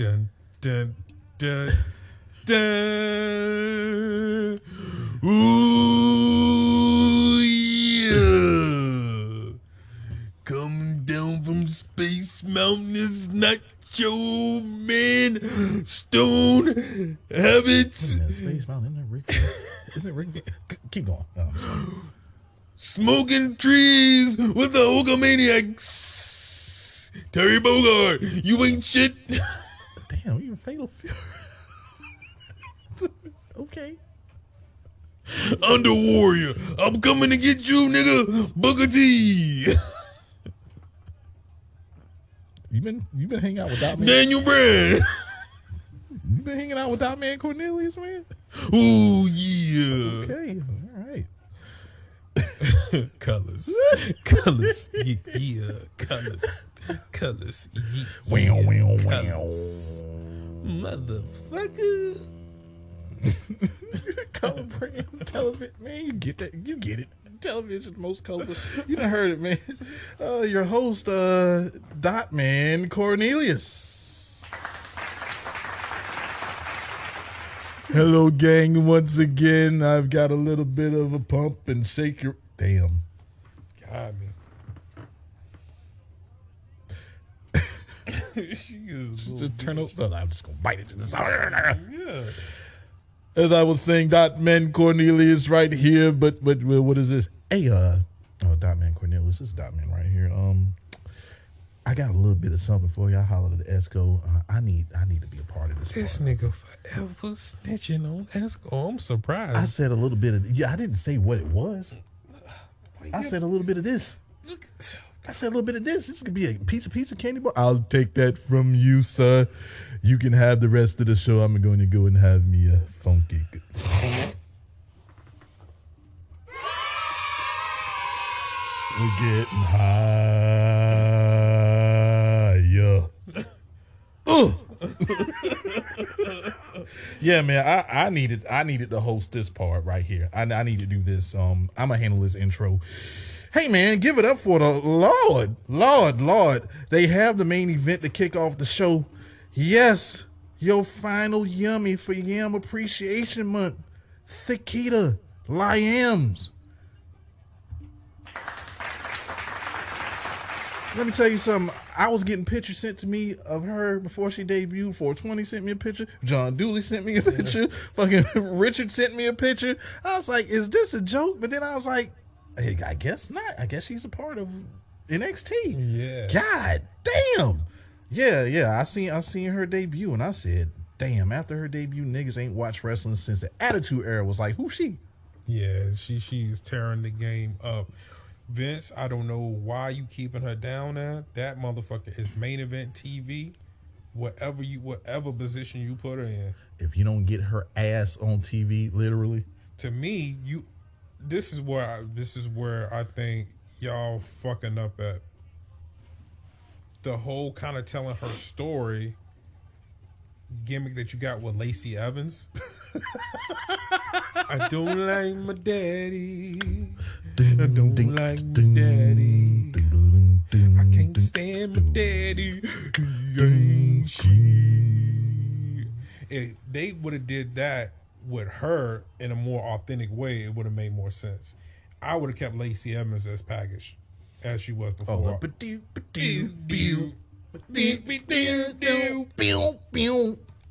Dun, dun, dun, dun. Ooh, yeah. Coming down from Space Mountain is Nacho Man Stone Habits. Space Mountain, isn't it Rick? Isn't it Rick? Keep going. Oh, I'm sorry. Smoking trees with the Hulkamaniacs. Terry Bogard, you ain't shit. Damn, even Fatal Fury. Okay. Under Warrior, I'm coming to get you, nigga. Booker T. You been hanging out with Dotman? Daniel Bryan. You been hanging out with Dotman Cornelius, man? Ooh, yeah. Okay, all right. Colors, yeah, colors, yeah. Wow. Motherfucker. Color brand television, man. You get that? You get it. Television, most colorful. You done heard it, man. Your host, Dotman Cornelius. Hello, gang. Once again, I've got a little bit of a pump and shake your... Damn. Got me. She is Just turn over. I'm just going to bite it to this. Yeah. As I was saying, Dotman Cornelius right here, but what is this? Hey, Dotman Cornelius, this is Dotman right here. I got a little bit of something for you. I hollered at Esco. I need to be a part of this. This part. nigga forever snitching on Esco. I'm surprised. I said a little bit of, I didn't say what it was. I said a little bit of this. I said a little bit of this. This could be a piece of candy bar. I'll take that from you, sir. You can have the rest of the show. I'm going to go and have me a funky. We're getting higher. Yeah, man. I needed to host this part right here. I need to do this. I'm gonna handle this intro. Hey, man, give it up for the Lord. They have the main event to kick off the show. Yes, your final yummy for Yam Appreciation Month. Thiquita Liams. Let me tell you something. I was getting pictures sent to me of her before she debuted. 420 sent me a picture. John Dooley sent me a picture. Fucking Richard sent me a picture. I was like, is this a joke? But then I was like, hey, I guess not. I guess she's a part of NXT. Yeah. God damn. Yeah. I seen her debut and I said, damn, after her debut, niggas ain't watched wrestling since the Attitude Era. Was like, who's she? Yeah, she's tearing the game up. Vince, I don't know why you keeping her down there. That motherfucker is main event TV. Whatever position you put her in. If you don't get her ass on TV, literally. To me, this is where I think y'all fucking up at. The whole kind of telling her story gimmick that you got with Lacey Evans. I don't like my daddy. I don't like my daddy. I can't stand my daddy. If they would have did that with her in a more authentic way, it would have made more sense. I would have kept Lacey Evans as package as she was before.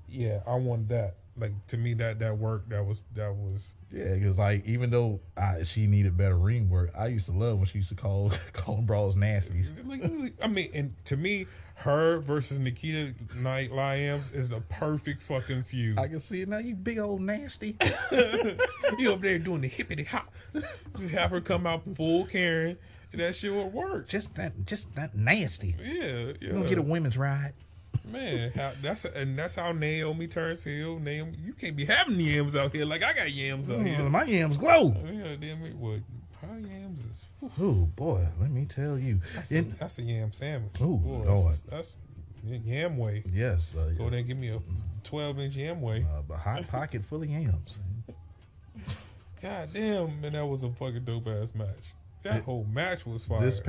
Yeah, I want that. Like, to me, that worked. That was. Yeah, because like even though she needed better ring work, I used to love when she used to call them brawls nasties. I mean, and to me, her versus Nikita Knight Lyams is the perfect fucking feud. I can see it now. You big old nasty. You over there doing the hippity hop. Just have her come out full Karen, and that shit would work. Just not nasty. Yeah. You don't get a women's ride. Man, that's how Naomi turns heel. Naomi, you can't be having yams out here like I got yams out here. My yams glow. Yeah, damn it. What? Her yams is. Oh boy, let me tell you, that's a yam sandwich. Oh Lord, that's yam weight. Yes. Go there and give me a 12-inch yam weight. A hot pocket full of yams. God damn, man, that was a fucking dope ass match. That whole match was fire. This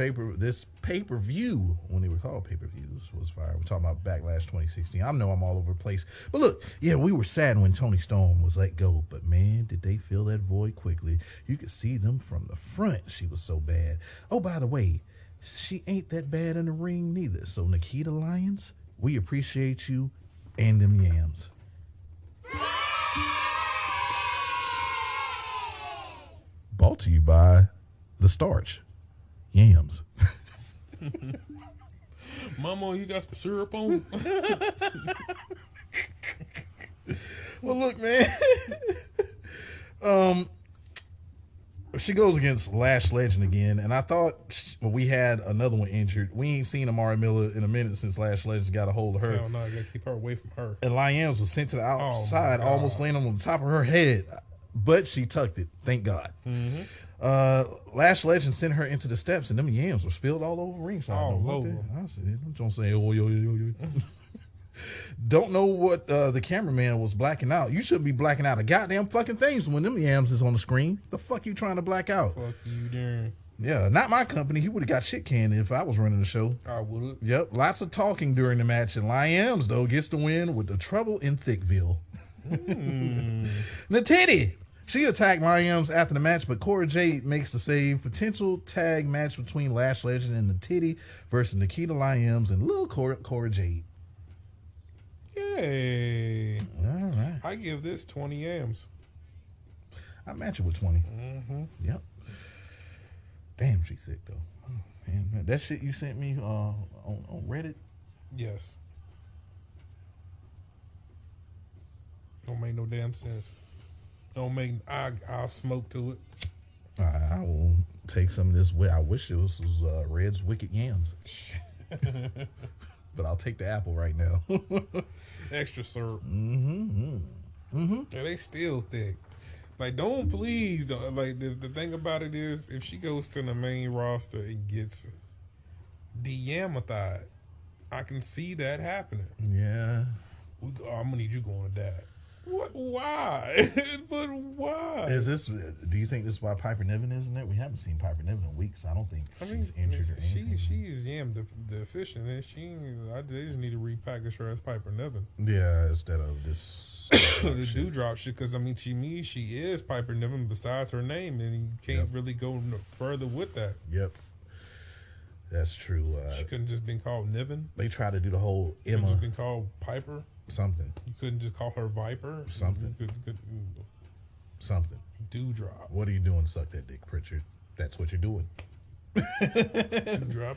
pay-per-view, when they were called pay-per-views, was fire. We're talking about Backlash 2016. I know I'm all over the place. But look, yeah, we were sad when Toni Storm was let go. But man, did they fill that void quickly. You could see them from the front. She was so bad. Oh, by the way, she ain't that bad in the ring neither. So Nikita Lyons, we appreciate you and them yams. Brought to you by the starch. Yams. Mama, you got some syrup on? Well, look, man. She goes against Lash Legend again, and I thought we had another one injured. We ain't seen Amari Miller in a minute since Lash Legend got a hold of her. Hell no, I gotta keep her away from her. And Lyons was sent to the outside, almost landing on the top of her head, but she tucked it. Thank God. Mm-hmm. Lash Legend sent her into the steps, and them yams were spilled all over ringside. All over. I said, I'm just saying, oh, yo. Don't know what the cameraman was blacking out. You shouldn't be blacking out a goddamn fucking things when them yams is on the screen. The fuck you trying to black out? Fuck you, darn. Yeah, not my company. He would have got shit canned if I was running the show. I would have. Yep, lots of talking during the match, and Lyons, though, gets the win with the trouble in Thickville. Natiti! She attacked Lyons after the match, but Cora Jade makes the save. Potential tag match between Lash Legend and Natiti versus Nikita Lyons and Lil Cora Jade. Yay. All right. I give this 20 yams. I match it with 20. Mm-hmm. Yep. Damn, she's sick, though. Oh, man. That shit you sent me on Reddit? Yes. Don't make no damn sense. Don't make. I'll smoke to it. I will take some of this. I wish it was Red's Wicked Yams. But I'll take the apple right now. Extra syrup. Mm-hmm. Mm-hmm. Yeah, they still thick. Like, please don't. Like, the thing about it is, if she goes to the main roster and gets de-yamathied, I can see that happening. Yeah. I'm gonna need you going to that. What? Why? But why? Is this? Do you think this is why Piper Niven isn't there? We haven't seen Piper Niven in weeks. I don't think she's injured or anything. She's yam deficient, and they just need to repackage her as Piper Niven. Yeah, instead of this the dewdrop shit. Because she is Piper Niven besides her name, and you can't really go no further with that. Yep, that's true. She couldn't just been called Niven. They try to do the whole Emma. Just been called Piper. Something. You couldn't just call her Viper. Something. Something. Dewdrop. What are you doing? Suck that dick, Pritchard. That's what you're doing. Dewdrop.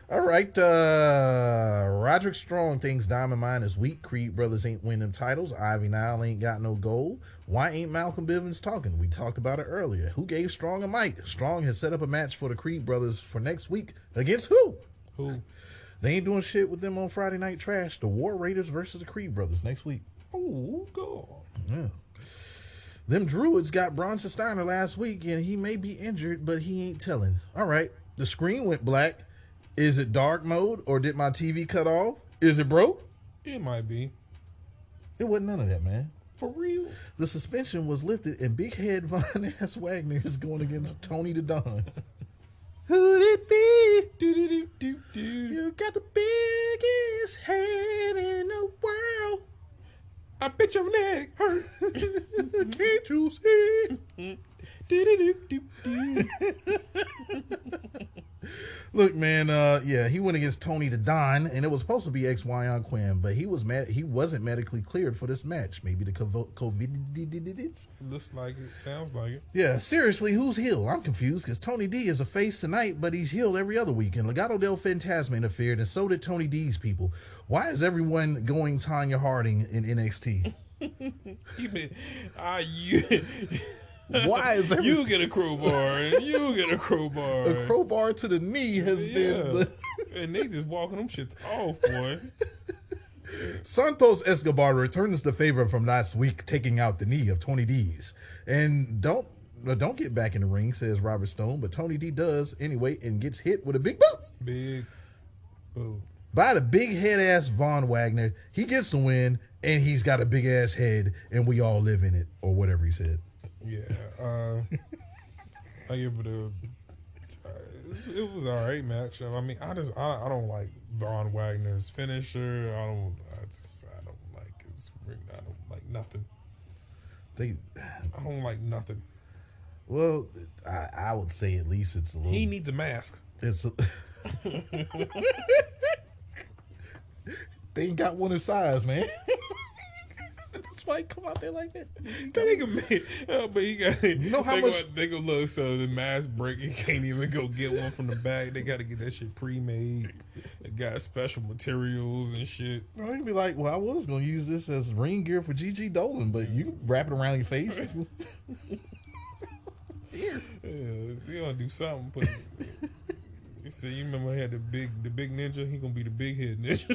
All right. Roderick Strong thinks Diamond Mine is weak. Creed Brothers ain't winning titles. Ivy Nile ain't got no gold. Why ain't Malcolm Bivens talking? We talked about it earlier. Who gave Strong a mic? Strong has set up a match for the Creed Brothers for next week. Against who? Who? They ain't doing shit with them on Friday Night Trash. The War Raiders versus the Creed Brothers next week. Oh, God. Yeah. Them Druids got Bronson Steiner last week, and he may be injured, but he ain't telling. All right. The screen went black. Is it dark mode, or did my TV cut off? Is it broke? It might be. It wasn't none of that, man. For real? The suspension was lifted, and Big Head Von Ass Wagner is going against Tony the Don. Who'd it be? You got the biggest head in the world. I bet your leg hurt. Can't you see? Look, man, he went against Tony the Don, and it was supposed to be XY Quinn, but he wasn't medically cleared for this match. Maybe the COVID. Looks like it. Sounds like it. Yeah, seriously, who's heel? I'm confused because Tony D is a face tonight, but he's healed every other week. And Legado del Fantasma interfered, and so did Tony D's people. Why is everyone going Tanya Harding in NXT? Why is you get a crowbar and you get a crowbar? A crowbar to the knee has been and they just walking them shits off, boy. Santos Escobar returns the favor from last week, taking out the knee of Tony D's. And don't get back in the ring, says Robert Stone, but Tony D does anyway and gets hit with a big boot. Big boot. By the big head ass Von Wagner. He gets the win, and he's got a big ass head, and we all live in it, or whatever he said. Yeah, I give it a it was all right match. I mean, I don't like Von Wagner's finisher. I don't like his ring. I don't like nothing. I don't like nothing. Well, I would say at least it's a little. He needs a mask. It's a, they ain't got one in size, man. That's why he come out there like that. But he got. You know how much they go look. So the mask break, he can't even go get one from the bag. They got to get that shit pre-made. They got special materials and shit. No, he'd be like, "Well, I was gonna use this as ring gear for Gigi Dolan, but you can wrap it around your face." Here, you gonna do something. Put. You see, you remember I had the big ninja? He gonna be the big head ninja.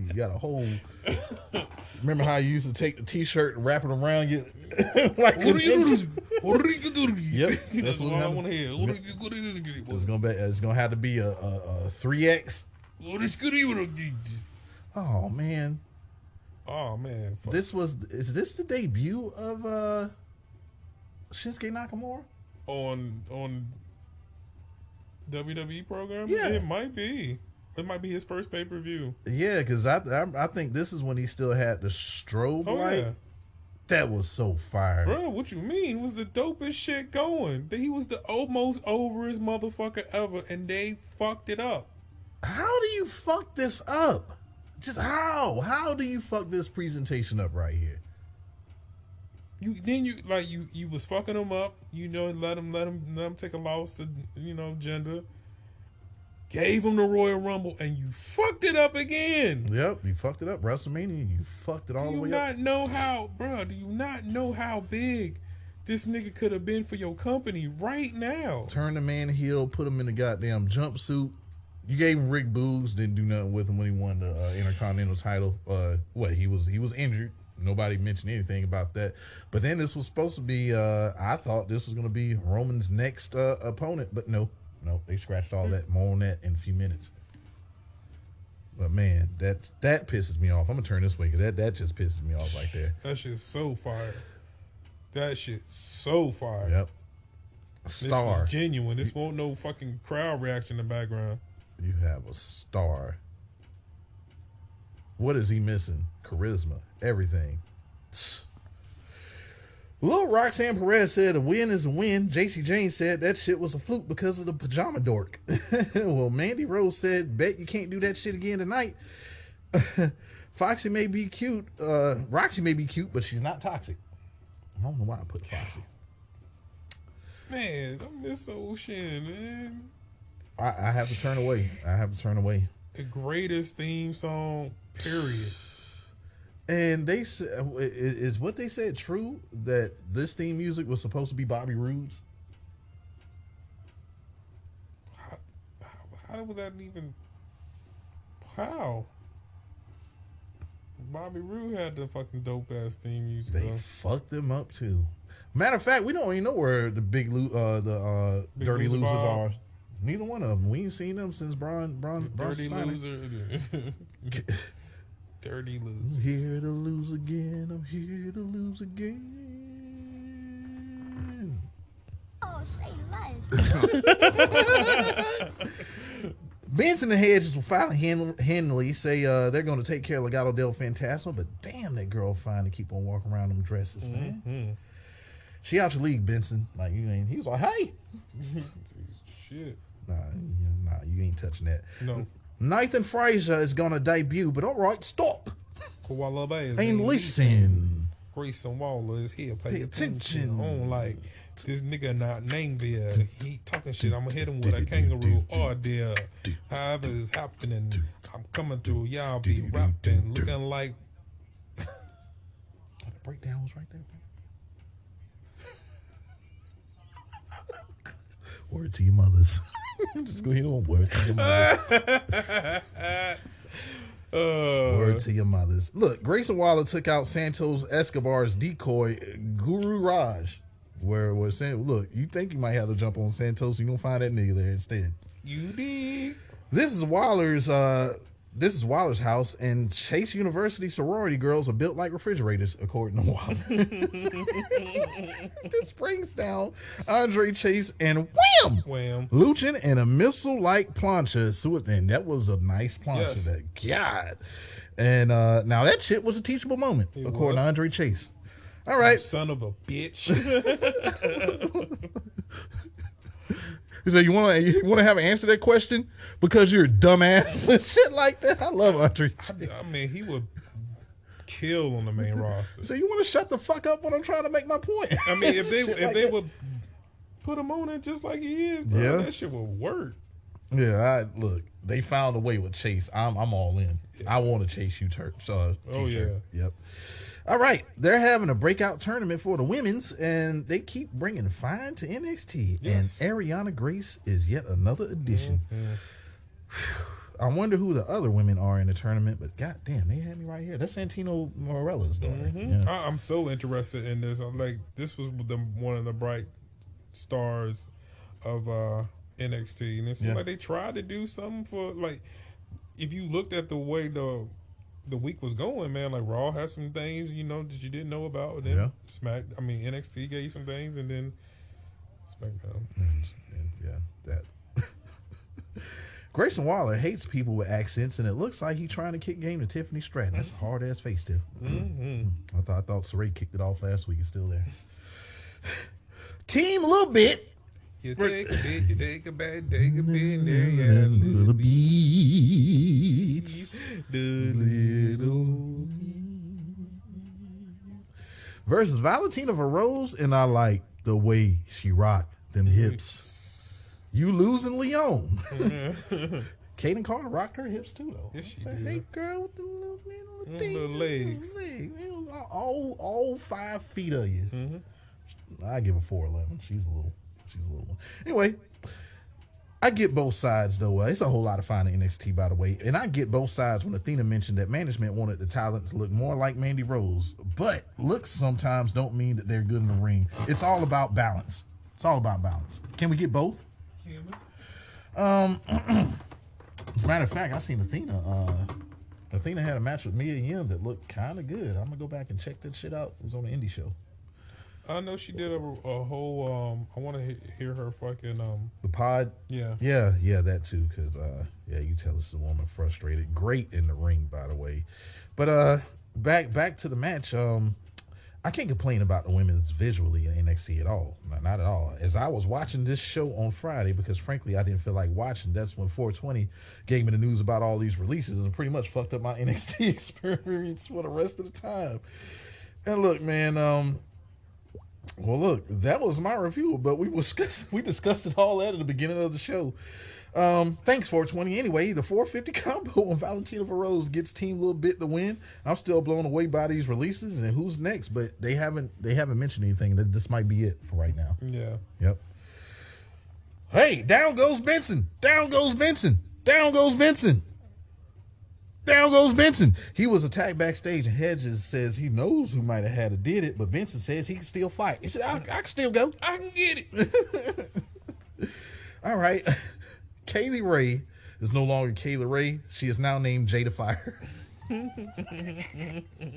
You got a whole. Remember how you used to take the T-shirt and wrap it around you? Like yep, that's what I want to hear. It's gonna have to be a 3X. Oh man. Fuck. Is this the debut of Shinsuke Nakamura on WWE program? Yeah, it might be. It might be his first pay-per-view. Yeah, because I think this is when he still had the strobe light. Yeah. That was so fire. Bro, what you mean? It was the dopest shit going. He was the most overest motherfucker ever, and they fucked it up. How do you fuck this up? Just how? How do you fuck this presentation up right here? You was fucking him up. You know, let him take a loss to gender. Gave him the Royal Rumble, and you fucked it up again. Yep, you fucked it up. WrestleMania, you fucked it all the way up. Do you not know how big this nigga could have been for your company right now? Turn the man heel, put him in the goddamn jumpsuit. You gave him Rick Boogs, didn't do nothing with him when he won the Intercontinental title. He was injured. Nobody mentioned anything about that. But then this was supposed to be, I thought this was going to be Roman's next opponent, but no, they scratched all that. More on that in a few minutes. But man, that pisses me off. I'm going to turn this way because that just pisses me off right there. That shit's so fire. Yep. Star. This is genuine. This won't no fucking crowd reaction in the background. You have a star. What is he missing? Charisma. Everything. Lil Roxanne Perez said a win is a win. JC James said that shit was a fluke because of the pajama dork. Well, Mandy Rose said, bet you can't do that shit again tonight. Foxy may be cute. Roxy may be cute, but she's not toxic. I don't know why I put Foxy. Man, I miss old Shannon, man. I have to turn away. The greatest theme song, period. And they said, is what they said true, that this theme music was supposed to be Bobby Roode's? How would that even? How? Bobby Roode had the fucking dope ass theme music. They fucked them up too. Matter of fact, we don't even know where the big Dirty Losers are. Neither one of them. We ain't seen them since Braun Dirty Loser. Dirty Loser. I'm here to lose again. I'm here to lose again. Oh, say less. Benson and Hedges will finally handily say they're going to take care of Legado del Fantasma, but damn, that girl fine to keep on walking around them dresses, man. Mm-hmm. She out your league, Benson. Like you ain't. He was like, hey, shit. Nah, you ain't touching that. No. Nathan Frazier is going to debut, but all right, stop. Koala Bay ain't listen. Grayson Waller is here. Pay attention. On like this nigga not named there. He talking shit. I'm gonna hit him with a kangaroo. Oh dear. However is happening. I'm coming through. Y'all be rapping, looking like. The breakdown was right there. Word to your mothers. Just go ahead on word to your mothers. Word to your mothers. Look, Grayson Waller took out Santos Escobar's decoy, Guru Raj. Where we're saying, look, you think you might have to jump on Santos, you're going to find that nigga there instead. You did. This is Waller's this is Waller's house, and Chase University sorority girls are built like refrigerators, according to Waller. This brings down Andre Chase and wham! Luchin and a missile-like plancha. And that was a nice plancha. Yes. God. And now that shit was a teachable moment, according to Andre Chase. All right. Son of a bitch. He said, you want to have an answer to that question? Because you're a dumbass and shit like that. I love Andre Chase. I mean, he would kill on the main roster. So you want to shut the fuck up when I'm trying to make my point? I mean, if they would put him on it just like he is, bro, that shit would work. Yeah, look, they found a way with Chase. I'm all in. Yeah. I want to Chase you, t-shirt. Oh yeah. Yep. All right, they're having a breakout tournament for the women's, and they keep bringing Fine to NXT. Yes. And Ariana Grace is yet another addition. I wonder who the other women are in the tournament, but goddamn, they had me right here. That's Santino Morella's daughter. Yeah. I'm so interested in this. I'm like, this was one of the bright stars of NXT, and it seemed like they tried to do something for, like, if you looked at the way the week was going, man, like Raw has some things, you know, that you didn't know about. And then NXT gave you some things, and then SmackDown. That. Grayson Waller hates people with accents, and it looks like he's trying to kick game to Tiffany Stratton. That's a hard ass face too. I thought Saray kicked it off last week. It's still there. Team Little Bit. You take a bit, you take a bad, take a bit, there you have little beats. Versus Valentina Varose, and I like the way she rocked them hips. You losing Leon. Kaden Carter rocked her hips too, though. Yes, she did. Hey, girl with the little legs. All 5 feet of you. I give her 4'11". She's a little one. Anyway, I get both sides though. It's a whole lot of fun in NXT, by the way, and I get both sides when Athena mentioned that management wanted the talent to look more like Mandy Rose, but looks sometimes don't mean that they're good in the ring. It's all about balance. Can we get both? As a matter of fact, I seen Athena. Athena had a match with Mia Yim that looked kind of good. I'm gonna go back and check that shit out. It was on the indie show. I know she did a whole. I want to hear her fucking. The pod. Yeah, that too. Because you tell us the woman frustrated. Great in the ring, by the way. But back to the match. I can't complain about the women's visually in NXT at all. Not at all. As I was watching this show on Friday, because frankly I didn't feel like watching, that's when 420 gave me the news about all these releases and pretty much fucked up my NXT experience for the rest of the time. And look, man, that was my review, but we discussed it all at the beginning of the show. Thanks, 420. Anyway, the 450 combo on Valentina Varose gets Team Little Bit the win. I'm still blown away by these releases and who's next, but they haven't mentioned anything. That this might be it for right now. Yeah. Yep. Hey, down goes Benson. He was attacked backstage, and Hedges says he knows who might have had to did it, but Benson says he can still fight. He said, I can still go. I can get it. All right. Kaylee Ray is no longer Kaylee Ray. She is now named Jada Fire.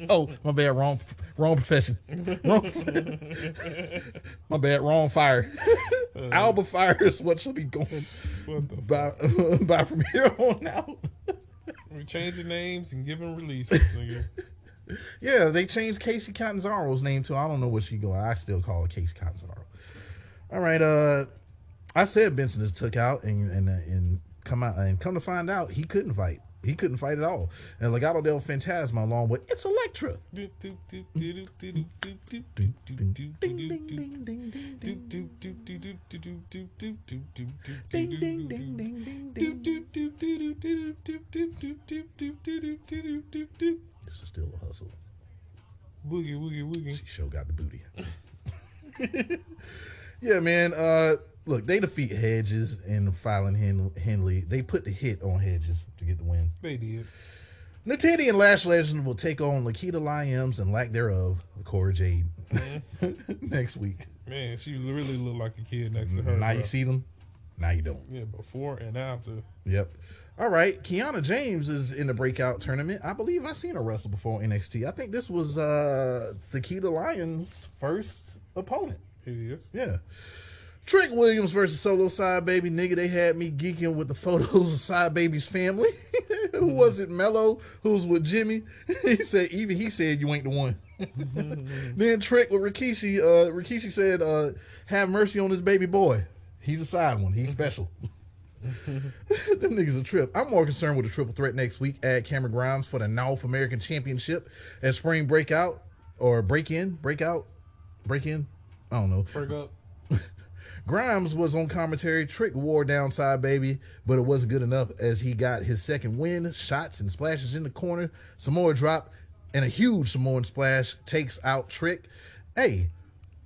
Oh, my bad. Wrong profession. My bad. Wrong fire. Alba Fire is what she'll be going by from here on out. We changing names and giving releases, nigga. Yeah, they changed Casey Catanzaro's name to, I don't know what she going. I still call her Casey Catanzaro. All right, I said Benson is took out and come to find out he couldn't fight. He couldn't fight at all. And Legado del Fantasma along with It's Electra. This is still a hustle. Woogie. She sure got the booty. Yeah, man. Look, they defeat Hedges and Fallon Henley. They put the hit on Hedges to get the win. They did. Natiti and Lash Legend will take on Lakita Lyams and lack thereof, Cora Jade, next week. Man, she really looked like a kid next to her. Now you see them. Now you don't. Yeah, before and after. Yep. All right, Kiana James is in the breakout tournament. I believe I've seen her wrestle before on NXT. I think this was Thekita Lyon's first opponent. It is. Yeah. Trick Williams versus Solo Side Baby. Nigga, they had me geeking with the photos of Side Baby's family. Who was it? Mello, who was with Jimmy. He said you ain't the one. Then Trick with Rikishi. Rikishi said, have mercy on this baby boy. He's a side one. He's special. Them niggas a trip. I'm more concerned with the triple threat next week. Add Cameron Grimes for the North American Championship at Spring Breakout or Break In. I don't know. Break up. Grimes was on commentary. Trick wore down Side Baby, but it wasn't good enough as he got his second win. Shots and splashes in the corner. Samoa drop and a huge Samoan splash takes out Trick. Hey,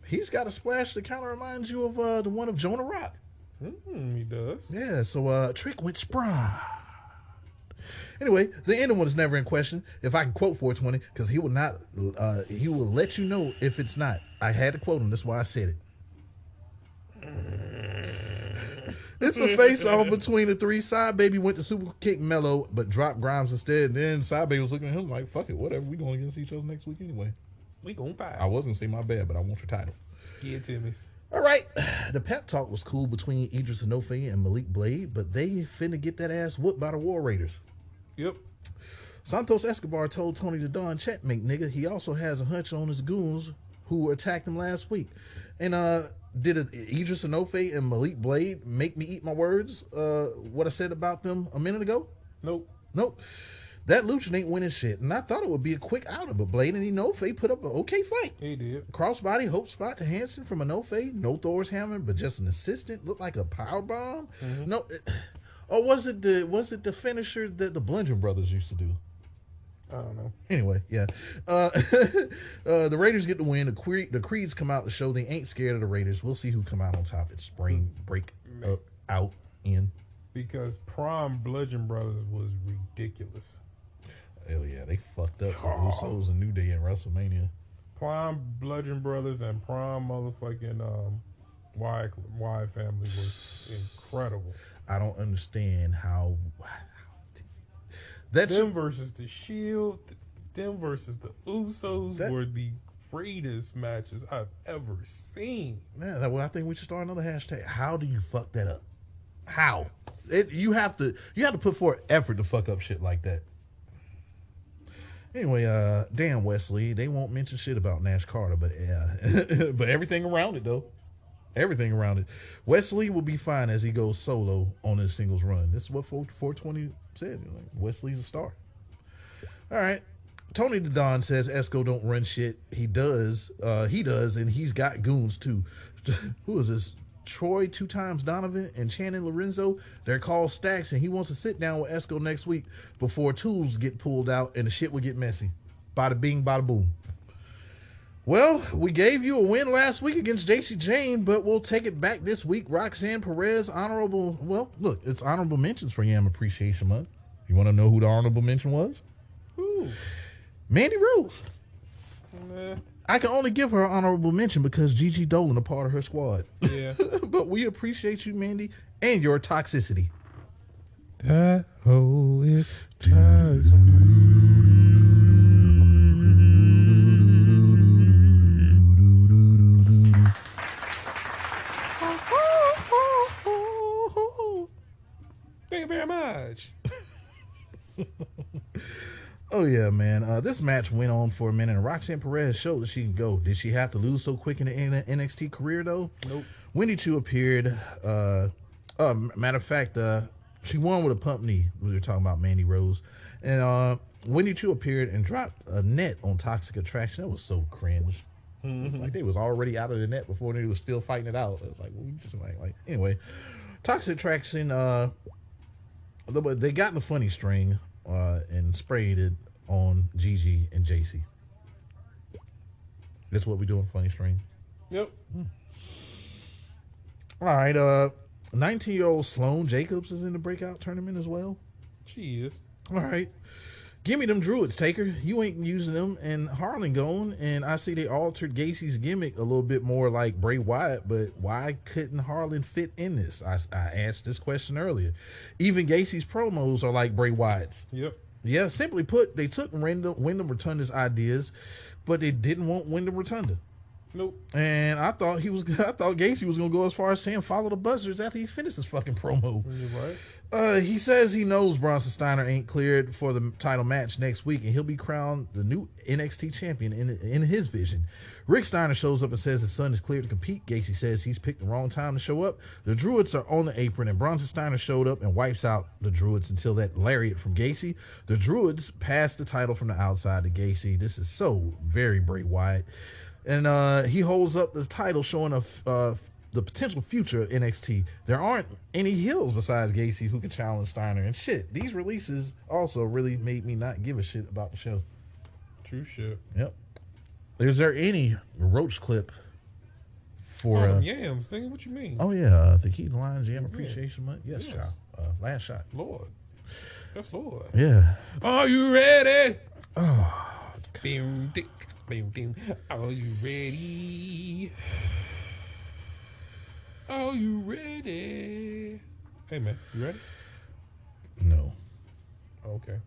he's got a splash that kind of reminds you of the one of Jonah Rock. He does. Yeah, so Trick went spry. Anyway, the ending one is never in question. If I can quote 420, because he will not, he will let you know if it's not. I had to quote him. That's why I said it. It's a face-off between the three. Side Baby went to super kick Mello, but dropped Grimes instead. And then Side Baby was looking at him like, fuck it, whatever. We going against each other next week anyway. We gonna fight. I was going to say my bad, but I want your title. Yeah, Timmy's. All right. The pep talk was cool between Idris Enofe and Malik Blade, but they finna get that ass whooped by the War Raiders. Yep. Santos Escobar told Tony the Don, checkmate, nigga. He also has a hunch on his goons who attacked him last week. And did Idris Enofe and Malik Blade make me eat my words? What I said about them a minute ago? Nope. That Lucha ain't winning shit. And I thought it would be a quick outing, but Blade and Enofe put up an okay fight. He did. Crossbody hope spot to Hansen from Enofe. No Thor's hammer, but just an assistant. Looked like a power bomb. Mm-hmm. No, or was it the finisher that the Bludgeon Brothers used to do? I don't know. Anyway, yeah. The Raiders get the win. The Creeds come out to show they ain't scared of the Raiders. We'll see who come out on top. It's spring break up, out, in. Because Prime Bludgeon Brothers was ridiculous. Hell yeah, they fucked up the Usos and New Day in WrestleMania. Prime Bludgeon Brothers and Prime motherfucking Wyatt family was incredible. I don't understand how them versus the Shield, them versus the Usos were the greatest matches I've ever seen. Man, well, I think we should start another hashtag. How do you fuck that up? How? You have to put forth effort to fuck up shit like that. Anyway, damn Wesley, they won't mention shit about Nash Carter, but yeah, but everything around it though. Everything around it. Wesley will be fine as he goes solo on his singles run. This is what 420 said. Wesley's a star. All right. Tony the Don says Esco don't run shit. He does, and he's got goons too. Who is this? Troy 2 times Donovan and Channing Lorenzo. They're called Stacks, and he wants to sit down with Esco next week before tools get pulled out and the shit will get messy. Bada bing, bada boom. Well, we gave you a win last week against JC Jane, but we'll take it back this week. Roxanne Perez, honorable. Well, look, it's honorable mentions for Yam Appreciation Month. You want to know who the honorable mention was? Who? Mandy Rose. Nah. I can only give her an honorable mention because Gigi Dolan a part of her squad. Yeah. But we appreciate you, Mandy, and your toxicity. That hoe is toxic. Thank you very much. Oh, yeah, man. This match went on for a minute, and Roxanne Perez showed that she can go. Did she have to lose so quick in the NXT career, though? Nope. Wendy Chu appeared. Matter of fact, she won with a pump knee. We were talking about Mandy Rose. And Wendy Chu appeared and dropped a net on Toxic Attraction. That was so cringe. Mm-hmm. Like, they was already out of the net before they was still fighting it out. It was like, well, we just like anyway. Toxic Attraction, they got in the funny string and sprayed it on Gigi and JC. That's what we do in funny string. Yep. All right. 19-year-old Sloane Jacobs is in the breakout tournament as well. She is. All right. Give me them Druids, Taker. You ain't using them. And Harlan going, and I see they altered Gacy's gimmick a little bit more like Bray Wyatt, but why couldn't Harlan fit in this? I asked this question earlier. Even Gacy's promos are like Bray Wyatt's. Yep. Yeah, simply put, they took Wyndham Rotunda's ideas, but they didn't want Wyndham Rotunda. Nope. And I thought Gacy was gonna go as far as saying follow the buzzers after he finished his fucking promo. You're right. He says he knows Bronson Steiner ain't cleared for the title match next week, and he'll be crowned the new NXT champion in his vision. Rick Steiner shows up and says his son is cleared to compete. Gacy says he's picked the wrong time to show up. The Druids are on the apron, and Bronson Steiner showed up and wipes out the Druids until that lariat from Gacy. The Druids pass the title from the outside to Gacy. This is so very Bray Wyatt. And he holds up the title showing the potential future of NXT. There aren't any heels besides Gacy who can challenge Steiner. And shit, these releases also really made me not give a shit about the show. True shit. Yep. Is there any Roach clip for... yams, nigga, what you mean? Oh, yeah, the Key Line Jam Appreciation Month. Yes, Yes. child. Last shot. Lord. That's Lord. Yeah. Are you ready? Oh, Boom, dick, boom, boom. Are you ready? Are you ready? Hey, man, you ready? no. Okay.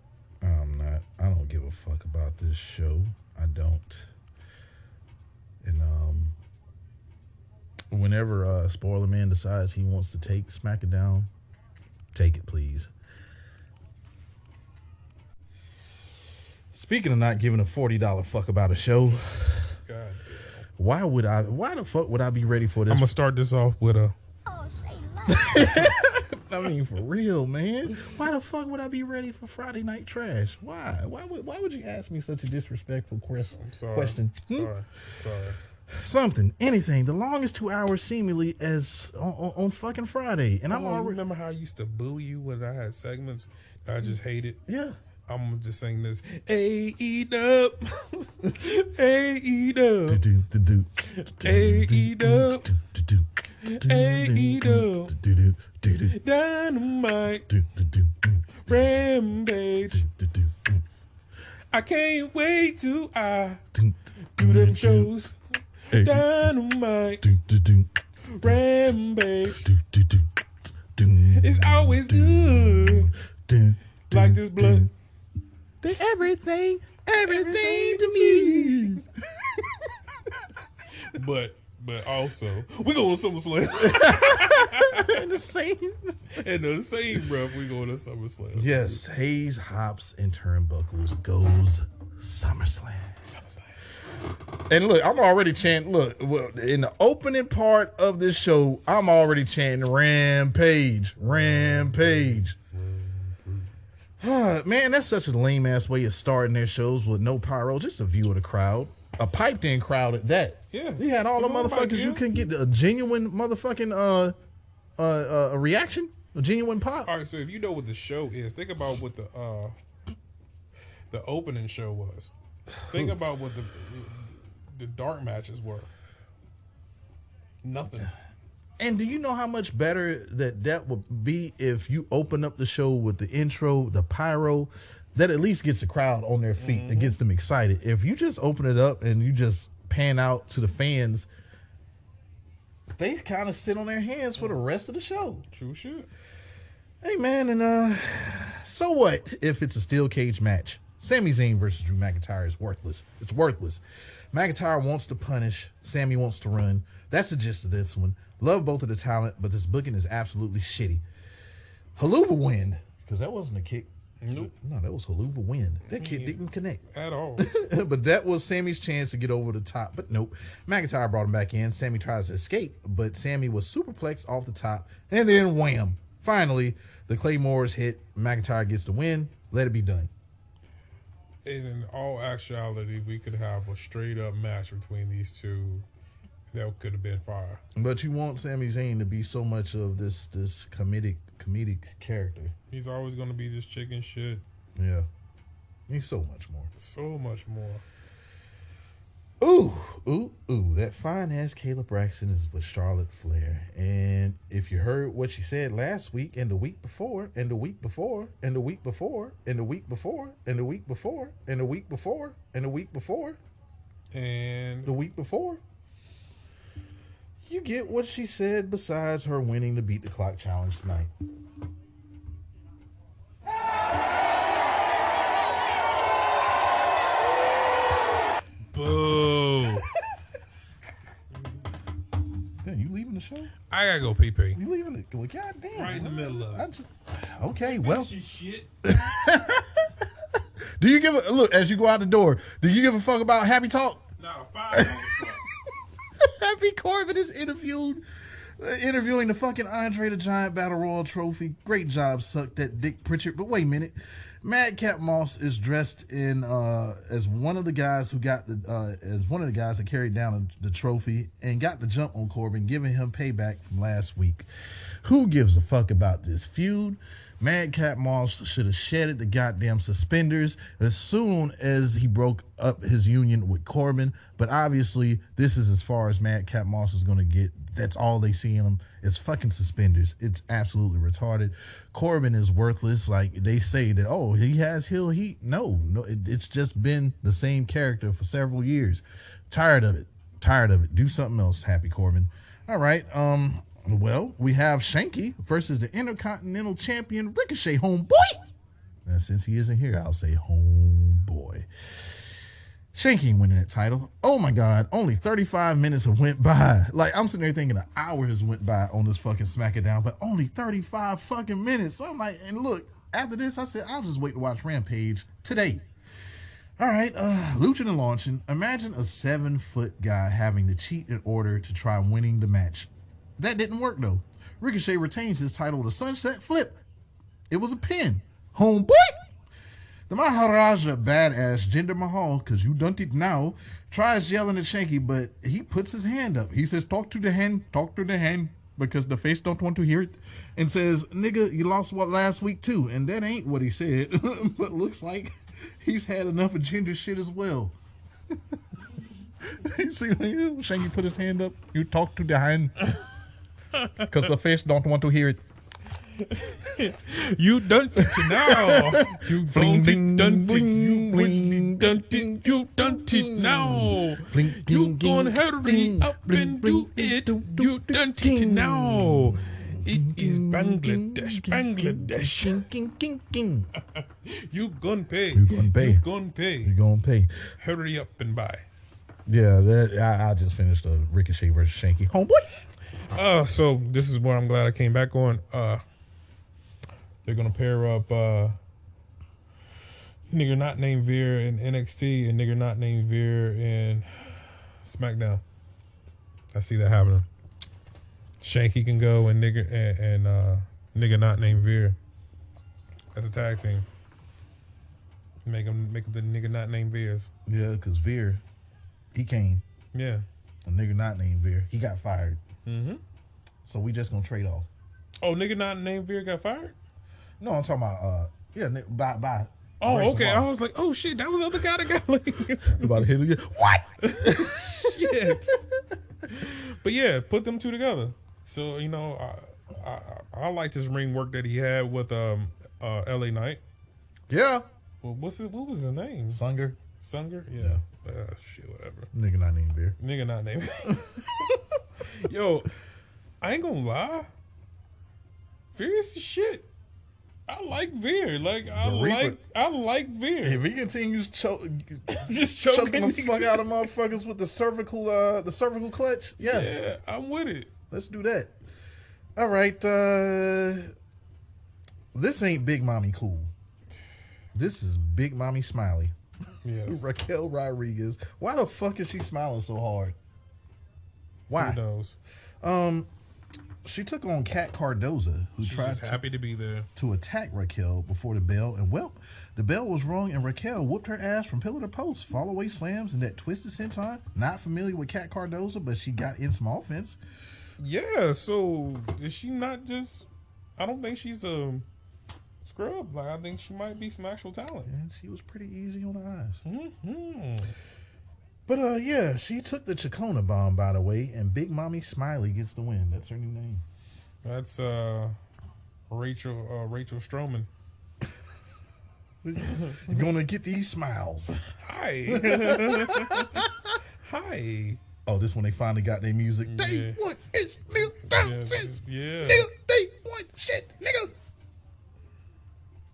I'm not. I don't give a fuck about this show. I don't. And whenever Spoiler Man decides he wants to take Smackdown, take it, please. Speaking of not giving a $40 fuck about a show, God why the fuck would I be ready for this? I'm going to start this off with a... Oh, say less. I mean, for real, man. Why the fuck would I be ready for Friday Night Trash? Why? Why would you ask me such a disrespectful question? Sorry. Something, anything. The longest 2 hours seemingly as on fucking Friday, and I'm already. Remember how I used to boo you when I had segments I just hated? Yeah. I'm just saying this. AEW. AEW. AEW. Dynamite. Rampage. I can't wait till I do them shows. Dynamite. Rampage. It's always good. Like this blood. Everything to me. But also, we go on SummerSlam. In the same. In the same breath, we go to SummerSlam. Yes, Hayes, Hops, and Turnbuckles goes SummerSlam. And look, I'm already chanting. Look, in the opening part of this show, I'm already chanting Rampage. Man, that's such a lame ass way of starting their shows with no pyro, just a view of the crowd. A piped in crowd at that. Yeah. You had all the motherfuckers. You couldn't get a genuine motherfucking a reaction, a genuine pop. All right, so if you know what the show is, think about what the opening show was. Think about what the dark matches were. Nothing. And do you know how much better that would be if you open up the show with the intro, the pyro, that at least gets the crowd on their feet and gets them excited. If you just open it up and you just pan out to the fans, they kind of sit on their hands for the rest of the show. True shit. Hey, man, and so what if it's a steel cage match? Sami Zayn versus Drew McIntyre is worthless. It's worthless. McIntyre wants to punish. Sami wants to run. That's the gist of this one. Love both of the talent, but this booking is absolutely shitty. Haluva win, because that wasn't a kick. Nope. No, that was Haluva win. That kid didn't connect. At all. But that was Sami's chance to get over the top. But nope. McIntyre brought him back in. Sami tries to escape, but Sami was superplexed off the top. And then wham. Finally, the Claymores hit. McIntyre gets the win. Let it be done. And in all actuality, we could have a straight up match between these two that could have been fire. But you want Sami Zayn to be so much of this comedic character. He's always going to be this chicken shit. Yeah. He's so much more. So much more. Ooh, that fine ass Kayla Braxton is with Charlotte Flair. And if you heard what she said last week and the week before, and the week before, and the week before, and the week before, and the week before, and the week before, and the week before, and the week before, you get what she said besides her winning the Beat the Clock challenge tonight. boo. Damn, you leaving the show? I gotta go pee. You leaving it? Well, God damn. Right in the middle of it. Okay, well. Shit. Do you give a look as you go out the door? Do you give a fuck about Happy Talk? Nah, $5. Happy Corbin is interviewing the fucking Andre the Giant Battle Royal trophy. Great job, suck that dick, Pritchard. But wait a minute, Madcap Moss is dressed in as one of the guys who got the as one of the guys that carried down the trophy and got the jump on Corbin, giving him payback from last week. Who gives a fuck about this feud? Madcap Moss should have shedded the goddamn suspenders as soon as he broke up his union with Corbin. But obviously, this is as far as Madcap Moss is going to get. That's all they see in him. It's fucking suspenders. It's absolutely retarded. Corbin is worthless. Like they say that, oh, he has heel heat. No, it's just been the same character for several years. Tired of it. Do something else, Happy Corbin. All right. Well, we have Shanky versus the Intercontinental Champion Ricochet, homeboy. And since he isn't here, I'll say homeboy. Shanky winning that title. Oh my God, only 35 minutes have went by. Like, I'm sitting there thinking an hour has went by on this fucking SmackDown, but only 35 fucking minutes. So I'm like, and look, after this, I said, I'll just wait to watch Rampage today. All right, Luchin and launching. Imagine a 7-foot guy having to cheat in order to try winning the match. That didn't work, though. Ricochet retains his title with a sunset flip. It was a pin. Homeboy! The Maharaja badass Jinder Mahal, because you done it now, tries yelling at Shanky, but he puts his hand up. He says, talk to the hand, because the face don't want to hear it. And says, nigga, you lost last week too. And that ain't what he said. But looks like he's had enough of Jinder shit as well. You see, Shanky put his hand up. You talk to the hand. Because the face don't want to hear it. You done it now. You done it now. You gonna hurry up and do it. You done it now. It is Bangladesh. You gonna pay. Hurry up and buy. Yeah, I just finished a Ricochet versus Shanky. Homeboy. So this is where I'm glad I came back on. They're gonna pair up nigga not named Veer in NXT and nigga not named Veer in SmackDown. I see that happening. Shanky can go and nigga not named Veer as a tag team. Make them the nigga not named Veers. Yeah, because Veer, he came. Yeah. A nigga not named Veer, he got fired. Mm-hmm. So we just gonna trade off. Oh, nigga not named Veer got fired? No, I'm talking about bye. Oh, okay. I was like, oh shit, that was the other guy that got like about to hit again. What? Shit. But yeah, put them two together. So you know, I liked his ring work that he had with LA Knight. Yeah. Well, what was his name? Sunger. Yeah. Shit, whatever. Nigga not named Veer. Yo, I ain't gonna lie. Veer is the shit. I like Veer. Like I like Veer. If he continues choking the fuck out of motherfuckers with the cervical clutch, yeah, I'm with it. Let's do that. All right, this ain't Big Mommy Cool. This is Big Mommy Smiley. Yes. Raquel Rodriguez. Why the fuck is she smiling so hard? Why? Who knows? She took on Kat Cardoza, who tried happy to be there to attack Raquel before the bell, and the bell was wrong, and Raquel whooped her ass from pillar to post, fall away slams, and that twisted senton. Not familiar with Kat Cardoza, but she got in some offense. Yeah, so is she not just? I don't think she's a scrub. Like I think she might be some actual talent. And she was pretty easy on the eyes. Mm-hmm. But yeah, she took the Chacona bomb, by the way, and Big Mommy Smiley gets the win. That's her new name. That's Rachel Stroman. You're gonna get these smiles. Hi. Hi. Oh, this when they finally got their music. Yeah. They want is milk nonsense. Yeah. Nigga, they want shit, nigga.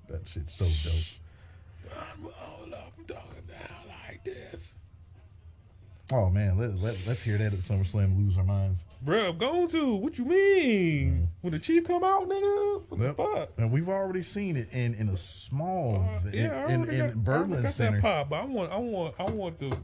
That shit's so dope. I'm all up talking down like this. Oh man, let's hear that at SummerSlam and lose our minds. Bro, I'm going to. What you mean? When the Chief come out, nigga? What the fuck? And we've already seen it in a small in Berlin got Center. That pop, but I want the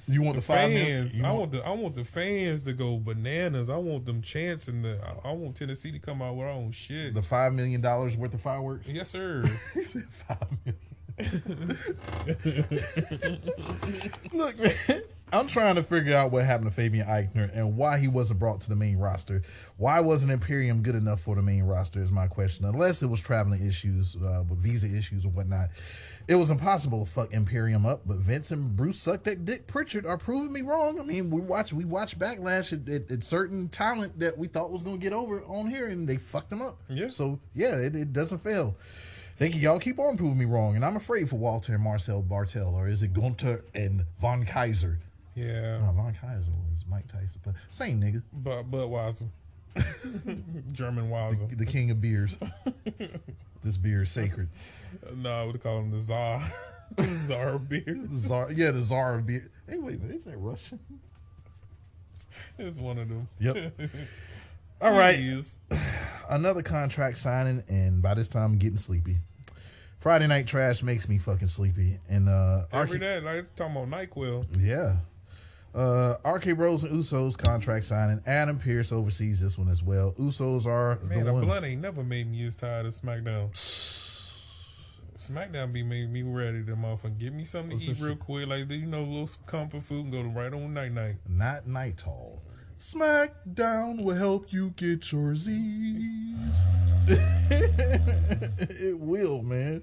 You want the fans. I I want the fans to go bananas. I want them chants and I want Tennessee to come out with our own shit. the $5 million worth of fireworks. Yes, sir. He said $5 million. Look, man, I'm trying to figure out what happened to Fabian Eichner and why he wasn't brought to the main roster. Why wasn't Imperium good enough for the main roster is my question. Unless it was traveling issues, with visa issues or whatnot. It was impossible to fuck Imperium up, but Vince and Bruce sucked that dick. Pritchard are proving me wrong. I mean, we watch Backlash at certain talent that we thought was going to get over on here, and they fucked them up. Yeah. So, yeah, it doesn't fail. Thank you, y'all. Keep on proving me wrong, and I'm afraid for Walter and Marcel Bartel, or is it Gunther and Von Kaiser? Yeah. No, Von Kaiser was Mike Tyson, but same nigga. But Budweiser. German Weiser. The king of beers. This beer is sacred. No, we call him the Czar. Czar of beers. The Czar of beer. Hey, wait a minute. Is that Russian? It's one of them. Yep. All right. He is. Another contract signing, and by this time I'm getting sleepy. Friday Night Trash makes me fucking sleepy. And Every day, like it's talking about NyQuil. Yeah. RK Bros and Usos contract signing. Adam Pearce oversees this one as well. Usos are Man, the a ones. blunt ain't never made me as tired of SmackDown. SmackDown be made me ready to motherfucker. Give me something to eat real quick, like a little comfort food, and go to right on night. Not Night Hall. SmackDown will help you get your Z's. It will, man.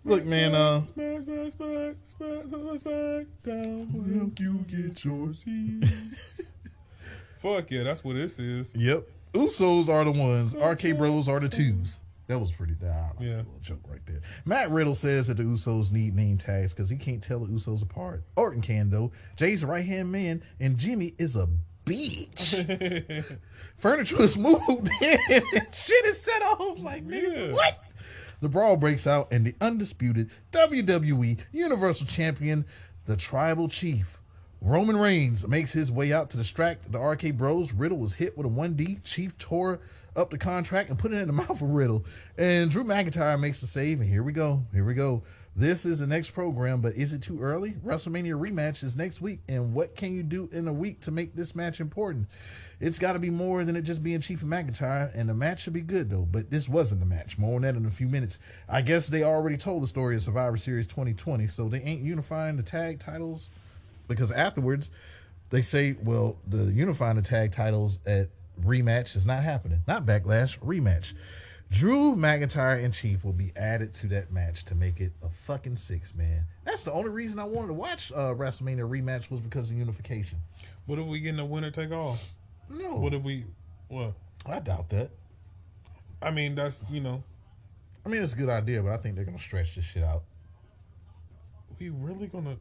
Look, man, SmackDown will help you get your Z's. Fuck yeah, that's what this is. Yep. Usos are the ones. RK Bros are the twos. That was pretty yeah. A little joke right there. Matt Riddle says that the Usos need name tags because he can't tell the Usos apart. Orton can, though. Jay's the right-hand man, and Jimmy is a bitch. Furniture is moved in, and shit is set off. Like, nigga, what? The brawl breaks out, and the undisputed WWE Universal Champion, the Tribal Chief, Roman Reigns, makes his way out to distract the RK Bros. Riddle was hit with a 1D. Chief tore up the contract and put it in the mouth of Riddle. And Drew McIntyre makes the save, and here we go. This is the next program, but is it too early? WrestleMania rematch is next week, and what can you do in a week to make this match important? It's got to be more than it just being Chief and McIntyre, and the match should be good, though. But this wasn't the match. More on that in a few minutes. I guess they already told the story of Survivor Series 2020, so they ain't unifying the tag titles, because afterwards they say, well, the unifying the tag titles at rematch is not happening. Not Backlash, rematch. Drew McIntyre and Chief will be added to that match to make it a fucking 6-man. That's the only reason I wanted to watch WrestleMania rematch was because of unification. What if we getting a winner take all? No. What if we? What? I doubt that. I mean, that's I mean, it's a good idea, but I think they're gonna stretch this shit out. We really gonna?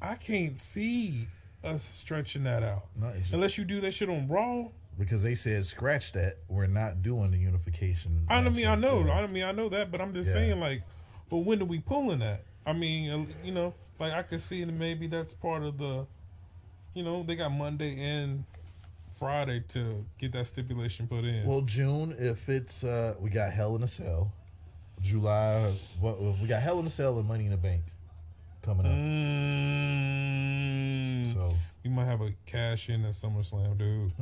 I can't see us stretching that out. No, unless you do that shit on Raw. Because they said scratch that. We're not doing the unification. I know that, but I'm just saying, like, but when are we pulling that? I mean, like I could see maybe that's part of the, they got Monday and Friday to get that stipulation put in. Well, June, if it's we got Hell in a Cell. July, we got Hell in a Cell and Money in the Bank coming up. So we might have a cash in at SummerSlam, dude.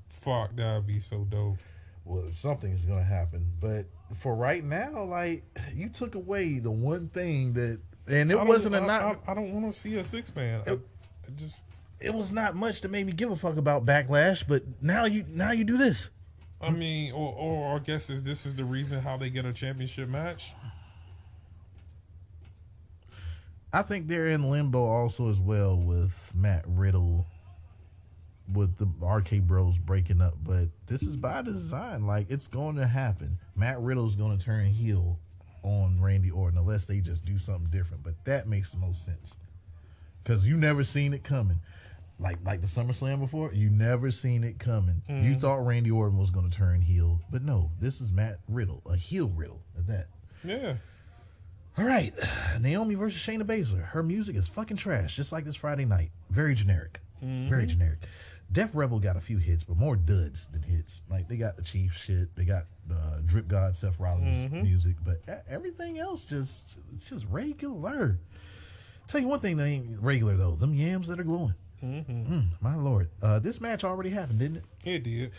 Fuck, that would be so dope. Well, something is going to happen. But for right now, like, you took away the one thing that, and it wasn't a not. I don't want to see a 6-man. It was not much that made me give a fuck about Backlash, but now you do this. I mean, or I guess this is the reason how they get a championship match. I think they're in limbo also as well with Matt Riddle, with the RK Bros breaking up. But this is by design. Like, it's going to happen. Matt Riddle's going to turn heel on Randy Orton unless they just do something different. But that makes the most sense because you never seen it coming. Like the SummerSlam before, you never seen it coming. You thought Randy Orton was going to turn heel, but no, this is Matt Riddle, a heel Riddle at that. Yeah. All right, Naomi versus Shayna Bazer. Her music is fucking trash, just like this Friday night. Very generic. Very generic. Def Rebel got a few hits, but more duds than hits. Like, they got the Chief shit. They got Drip God, Seth Rollins music, but everything else just regular. Tell you one thing that ain't regular, though. Them yams that are glowing. My Lord. This match already happened, didn't it? It did.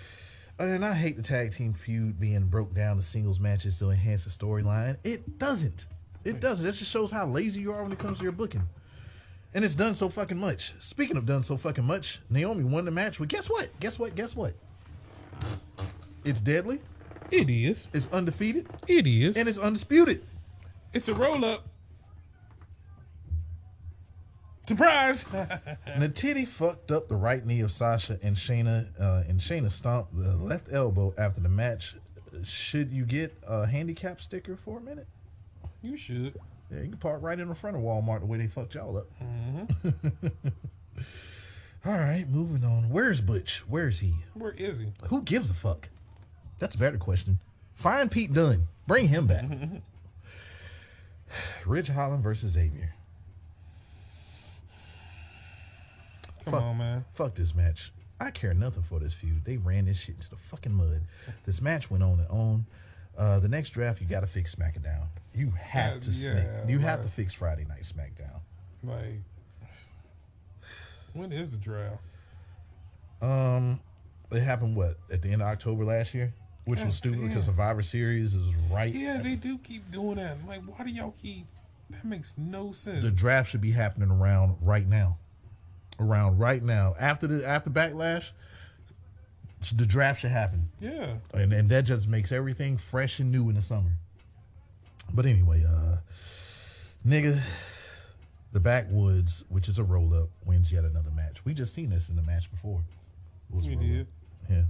And I hate the tag team feud being broke down to singles matches to enhance the storyline. It doesn't. It doesn't. It just shows how lazy you are when it comes to your booking. And it's done so fucking much. Speaking of done so fucking much, Naomi won the match with guess what? Guess what? Guess what? It's deadly. It is. It's undefeated. It is. And it's undisputed. It's a roll-up. Surprise! Natiti fucked up the right knee of Sasha and Shayna stomped the left elbow after the match. Should you get a handicap sticker for a minute? You should. Yeah, you can park right in the front of Walmart the way they fucked y'all up. All right, moving on. Where's Butch? Where's he? Where is he? Who gives a fuck? That's a better question. Find Pete Dunne. Bring him back. Ridge Holland versus Xavier. Come on, man. Fuck this match. I care nothing for this feud. They ran this shit into the fucking mud. This match went on and on. The next draft, you got to fix SmackDown. You have to have to fix Friday Night SmackDown. Like, when is the draft? It happened at the end of October last year, which was stupid because Survivor Series is right. Yeah, they do keep doing that. Like, why do y'all keep? That makes no sense. The draft should be happening around right now. After Backlash, the draft should happen. Yeah. And that just makes everything fresh and new in the summer. But anyway, nigga, the Backwoods, which is a roll-up, wins yet another match. We just seen this in the match before. We did. Yeah.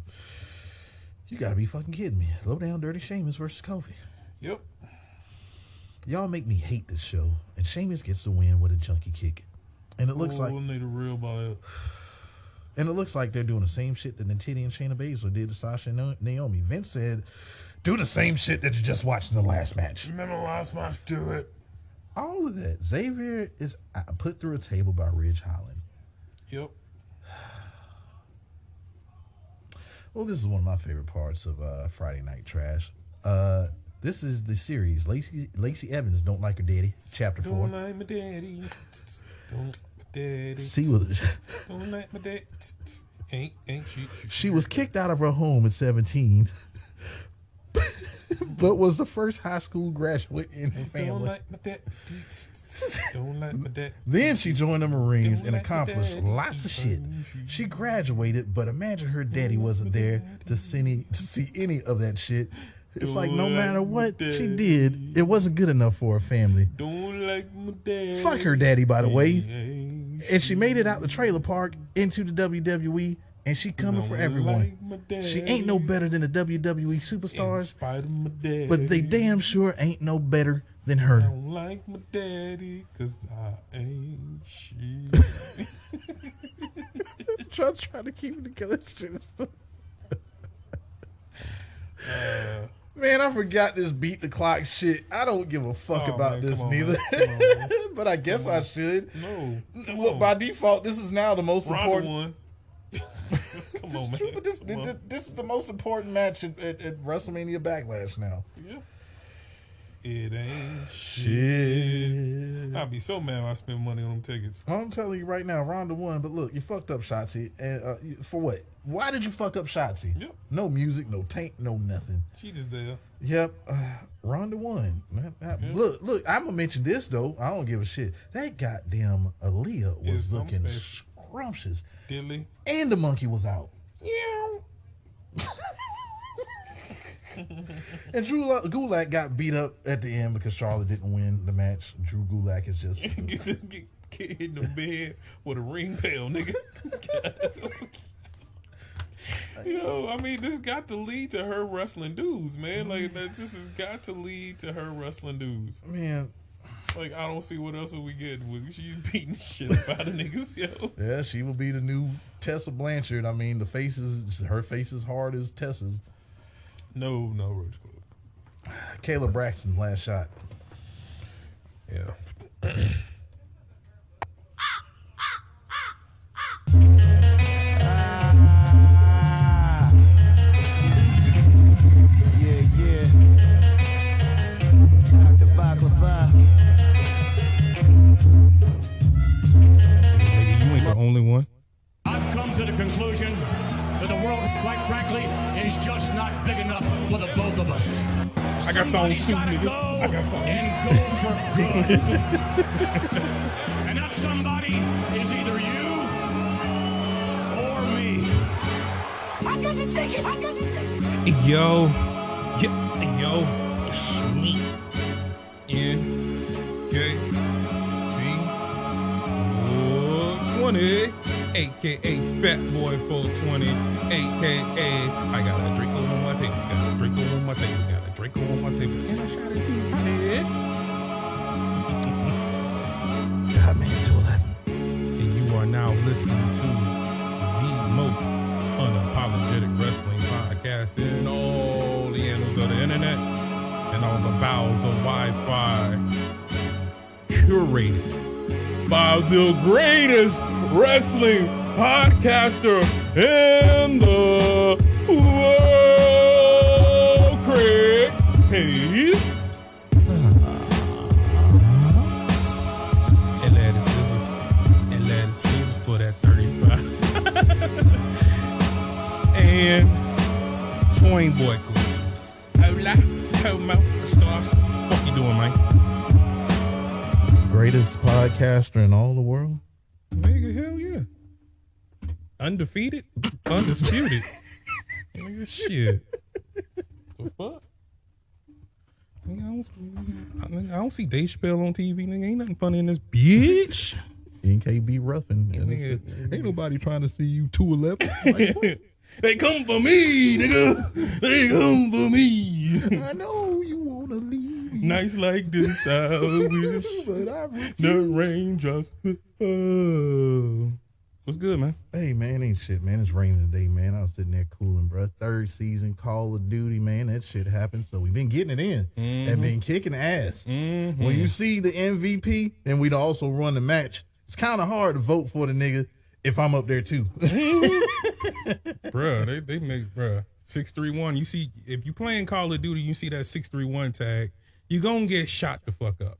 You gotta be fucking kidding me. Low Down Dirty Sheamus versus Kofi. Yep. Y'all make me hate this show. And Sheamus gets the win with a junkie kick. And it looks like need a real bio. And it looks like they're doing the same shit that Natiti and Shayna Baszler did to Sasha and Naomi. Vince said, do the same shit that you just watched in the last match. Remember the last match? Do it. All of that. Xavier is put through a table by Ridge Holland. Yep. Well, this is one of my favorite parts of Friday Night Trash. This is the series. Lacey Evans, Don't Like Her Daddy, Chapter 4. Don't like my daddy. Don't like my daddy. See what? Don't like my daddy. Ain't she? She was kicked out of her home at 17, but was the first high school graduate in her family. Don't like my daddy. Don't like my daddy. Then she joined the Marines and accomplished lots of shit. She graduated, but imagine her daddy wasn't there to see any of that shit. It's like no matter what she did, it wasn't good enough for her family. Don't like my daddy. Fuck her daddy, by the way. And she made it out the trailer park into the WWE, and she coming for everyone. She ain't no better than the WWE superstars, but they damn sure ain't no better than her. Don't like my daddy, cause I ain't shit. Try to keep it together. Man, I forgot this beat the clock shit. I don't give a fuck about this neither. But I guess I should. No. Well, by default, this is now the most important. One. Come on, man. True, but this is the most important match at WrestleMania Backlash now. Yeah. It ain't shit. I'd be so mad if I spend money on them tickets. I'm telling you right now, Ronda won, but look, you fucked up Shotzi. And for what? Why did you fuck up Shotzi? Yep. No music, no taint, no nothing. She just there. Yep. Ronda won. Look, I'm going to mention this, though. I don't give a shit. That goddamn Aaliyah was looking scrumptious. Diddly. And the monkey was out. Yeah. And Drew Gulak got beat up at the end because Charlotte didn't win the match. Drew Gulak is just get in the bed with a ring pail, nigga. Yo, I mean, this got to lead to her wrestling dudes, man. Like, this has got to lead to her wrestling dudes. Man. Like, I don't see what else are we getting with. She's beating shit about the niggas, yo. Yeah, she will be the new Tessa Blanchard. I mean, her face is hard as Tessa's. No, Roach Club. Kayla Braxton, last shot. Yeah. Only one. I've come to the conclusion that the world, quite frankly, is just not big enough for the both of us. I got songs too, nigga. I got songs. And go for good. And that somebody is either you or me. I'm gonna take it. Yo. Sweet. Nkb420, aka Fat Boy 420, aka I got a Draco on my table, got a Draco on my table, got a Draco on my table, and I shot it to my head. Dotman 211. And you are now listening to the most unapologetic wrestling podcast in all the annals of the internet and all the bowels of Wi-Fi, curated by the greatest wrestling podcaster in the world, Craig Hayes. And let it sizzle for that 35. And Twain Boykles. Hola, como stars. What you doing, man? Greatest podcaster in all the world? Nigga, hell yeah. Undefeated, undisputed. Nigga, shit. The fuck? Nigga, I don't see Dave Chappelle on TV, nigga. Ain't nothing funny in this bitch. NKB roughing. Nigga, ain't nobody trying to see you 211. Like, they come for me, nigga. They come for me. I know you want to leave me. Nights like this, I wish But I refuse. the raindrops. What's good, man? Hey, man, ain't shit, man. It's raining today, man. I was sitting there cooling, bro. Third season Call of Duty, man. That shit happened. So we've been getting it in and been kicking ass. Mm-hmm. When you see the MVP and we'd also run the match, it's kind of hard to vote for the nigga if I'm up there too. Bruh, they make, bruh, 631. You see, if you playing Call of Duty, you see that 631 tag, you gonna get shot the fuck up.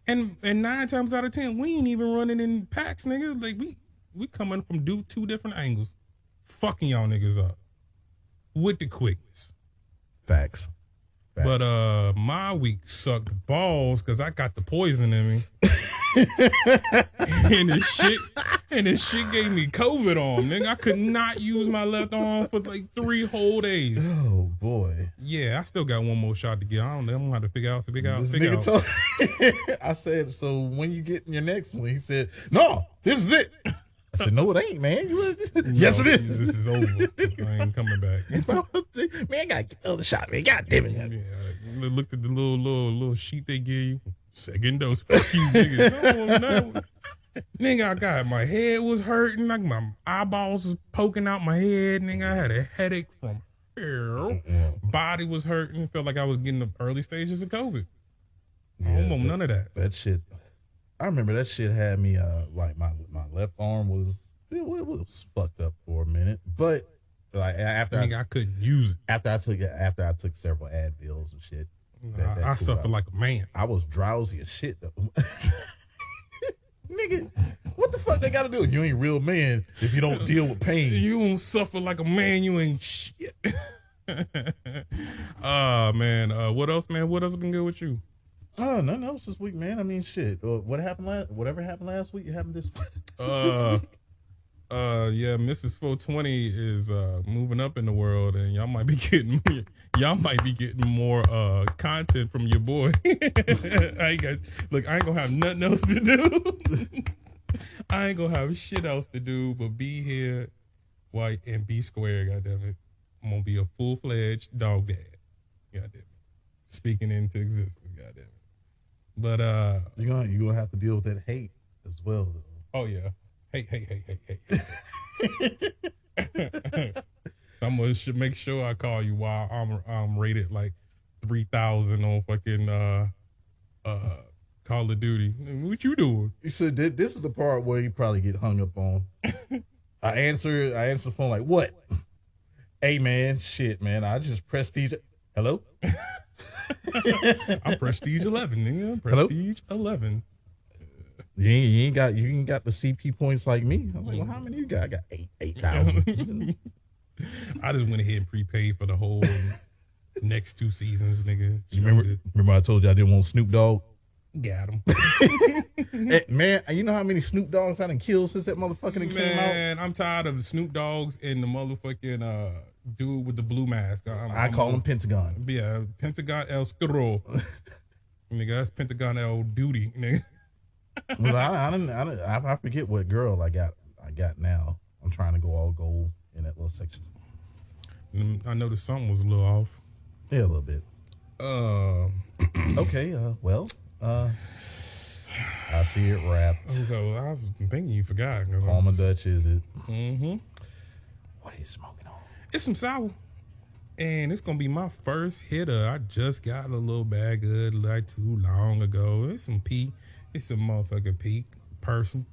And 9 times out of 10, we ain't even running in packs, nigga. Like, we coming from two different angles, fucking y'all niggas up with the quickness. Facts. But my week sucked balls because I got the poison in me. and this shit gave me COVID on, nigga. I could not use my left arm for like 3 whole days. Oh boy. Yeah, I still got one more shot to get. I don't know how to figure out. This nigga I said, so when you get in your next one? He said, no, this is it. I said, no, it ain't, man. Yes, it is. This is over. I ain't coming back. Man, I got to get another shot, man. God damn it. Yeah, looked at the little sheet they give you. Second dose. Fuck you, niggas. No. Nigga, my head was hurting. Like my eyeballs was poking out my head. Nigga, I had a headache from here. Body was hurting. Felt like I was getting the early stages of COVID. I don't want none of that. That shit. I remember that shit had me like my left arm was fucked up for a minute, but like after I couldn't use it. After I took several Advils and shit. I suffer like a man. I was drowsy as shit though. Nigga, what the fuck they gotta do? You ain't real man if you don't deal with pain. You don't suffer like a man. You ain't shit. Man. What else, man? What else been good with you? Oh, nothing else this week, man. I mean, shit. Whatever happened last week, it happened this week. Yeah, Mrs. 420 is moving up in the world, and y'all might be getting more content from your boy. I ain't gonna have nothing else to do. I ain't gonna have shit else to do but be here, white, and be square. Goddamn it, I'm gonna be a full-fledged dog dad. Goddamn it, speaking into existence. Goddamn it. But you're gonna have to deal with that hate as well. Oh yeah. Hey. I'm gonna make sure I call you while I'm rated like 3,000 on fucking Call of Duty. What you doing? So this is the part where you probably get hung up on. I answer the phone like, what? Hey man, shit man, I just prestige. Hello? I'm Prestige 11, nigga. Prestige 11. You ain't got the CP points like me. I was like, well, how many you got? I got 8,000. I just went ahead and prepaid for the whole next 2 seasons, nigga. You remember I told you I didn't want Snoop Dogg? Got him. Hey, man, you know how many Snoop Dogs I done killed since that motherfucking came out? Man, I'm tired of the Snoop Dogs and the motherfucking dude with the blue mask. I call him Pentagon. Yeah, Pentagon El Skro. Nigga, that's Pentagon El Duty, nigga. Well, I forget what girl I got now. I'm trying to go all gold in that little section. I know the something was a little off. Yeah, a little bit. Okay, well, I see it wrapped. So I was thinking you forgot. Palmer Dutch, is it? Mm-hmm. What are you smoking on? It's some sour. And it's going to be my first hitter. I just got a little bag of it like too long ago. It's some pee. It's a motherfucking peak person.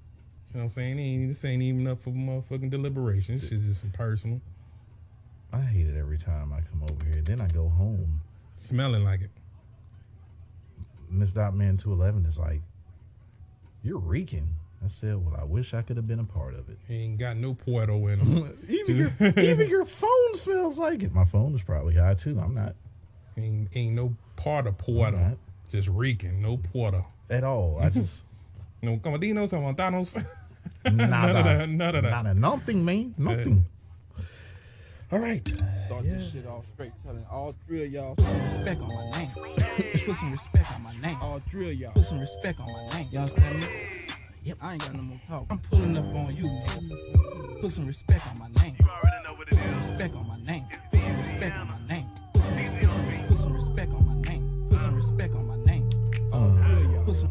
You know what I'm saying? This ain't even up for motherfucking deliberation. This shit's just some personal. I hate it every time I come over here. Then I go home. Smelling like it. Miss Dotman 211 is like, you're reeking. I said, well, I wish I could have been a part of it. He ain't got no Puerto in him. even your phone smells like it. My phone is probably high too. I'm not. Ain't no part of Puerto. Just reeking. No Puerto. At all. I just. No comedinos, no montanos. Nada. Nada. Nothing, man. Nothing. All right. Start this shit off straight, telling all three of y'all put some respect on my name. Put some respect on my name. All three of y'all put some respect on my name. Y'all understand me? Yep. I ain't got no more talk. I'm pulling up on you. Put some respect on my name. You already know what it is. Put some respect on my name. Put some respect on my name. Put some respect on my name. Put some respect on my name. All three of y'all. Put some.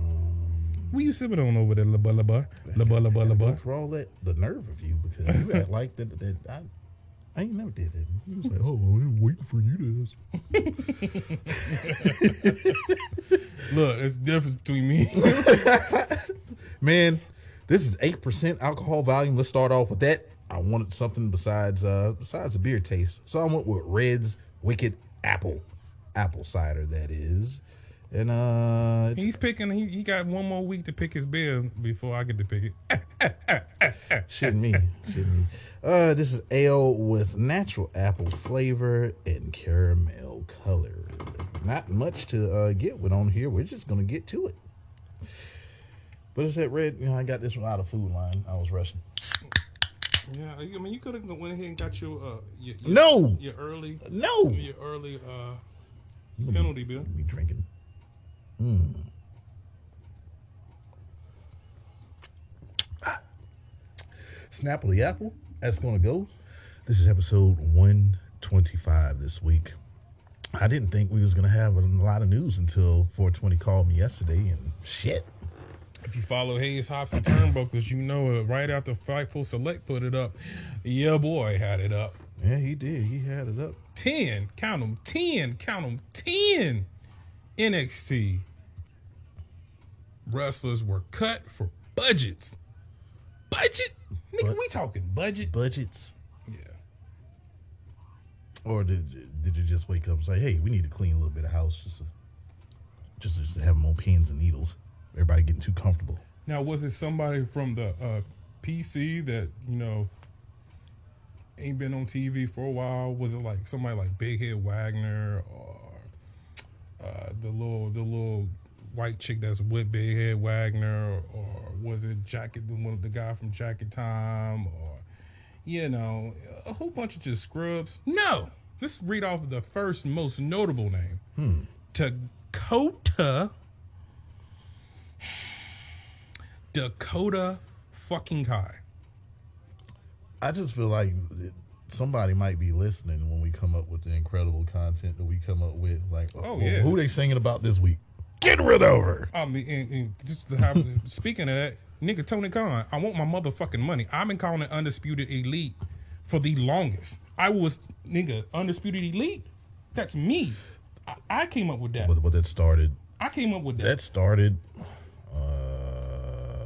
What you sipping on over there, la ba la ba? For all that, the nerve of you, because you act like that I ain't never did that. He was like, oh, I was waiting for you to ask. Look, it's the difference between me. Man, this is 8% alcohol volume. Let's start off with that. I wanted something besides the beer taste. So I went with Red's Wicked Apple cider, that is. And he's picking. He got one more week to pick his beer before I get to pick it. Shouldn't me. This is ale with natural apple flavor and caramel color. Not much to get with on here. We're just gonna get to it. But it's that red. I got this one out of Food Line. I was rushing. Yeah, I mean, you could have went ahead and got your early penalty bill. Me drinking. Snapple the apple. That's gonna go. This is episode 125 this week. I didn't think we was gonna have a lot of news until 420 called me yesterday and shit. If you follow Hayes, Hops, and Turnbuckles, you know it. Right after Fightful Select put it up, your boy had it up. Yeah, he did. He had it up. 10 NXT wrestlers were cut for budgets. Budget? Nigga, we talking budget? Budgets? Yeah. Or did you just wake up and say, hey, we need to clean a little bit of house just to have more pins and needles? Everybody getting too comfortable. Now, was it somebody from the PC that, ain't been on TV for a while? Was it like somebody like Big Head Wagner or the little white chick that's with Big Head Wagner, or was it the guy from Jacket Time, or a whole bunch of just scrubs. No, let's read off the first most notable name. Dakota fucking Kai. I just feel like somebody might be listening when we come up with the incredible content that we come up with. Like, who they singing about this week? Get rid of her. I mean, and just to have, speaking of that, nigga Tony Khan, I want my motherfucking money. I've been calling it Undisputed Elite for the longest. I was, Undisputed Elite? That's me. I came up with that. But that started. I came up with that. That started.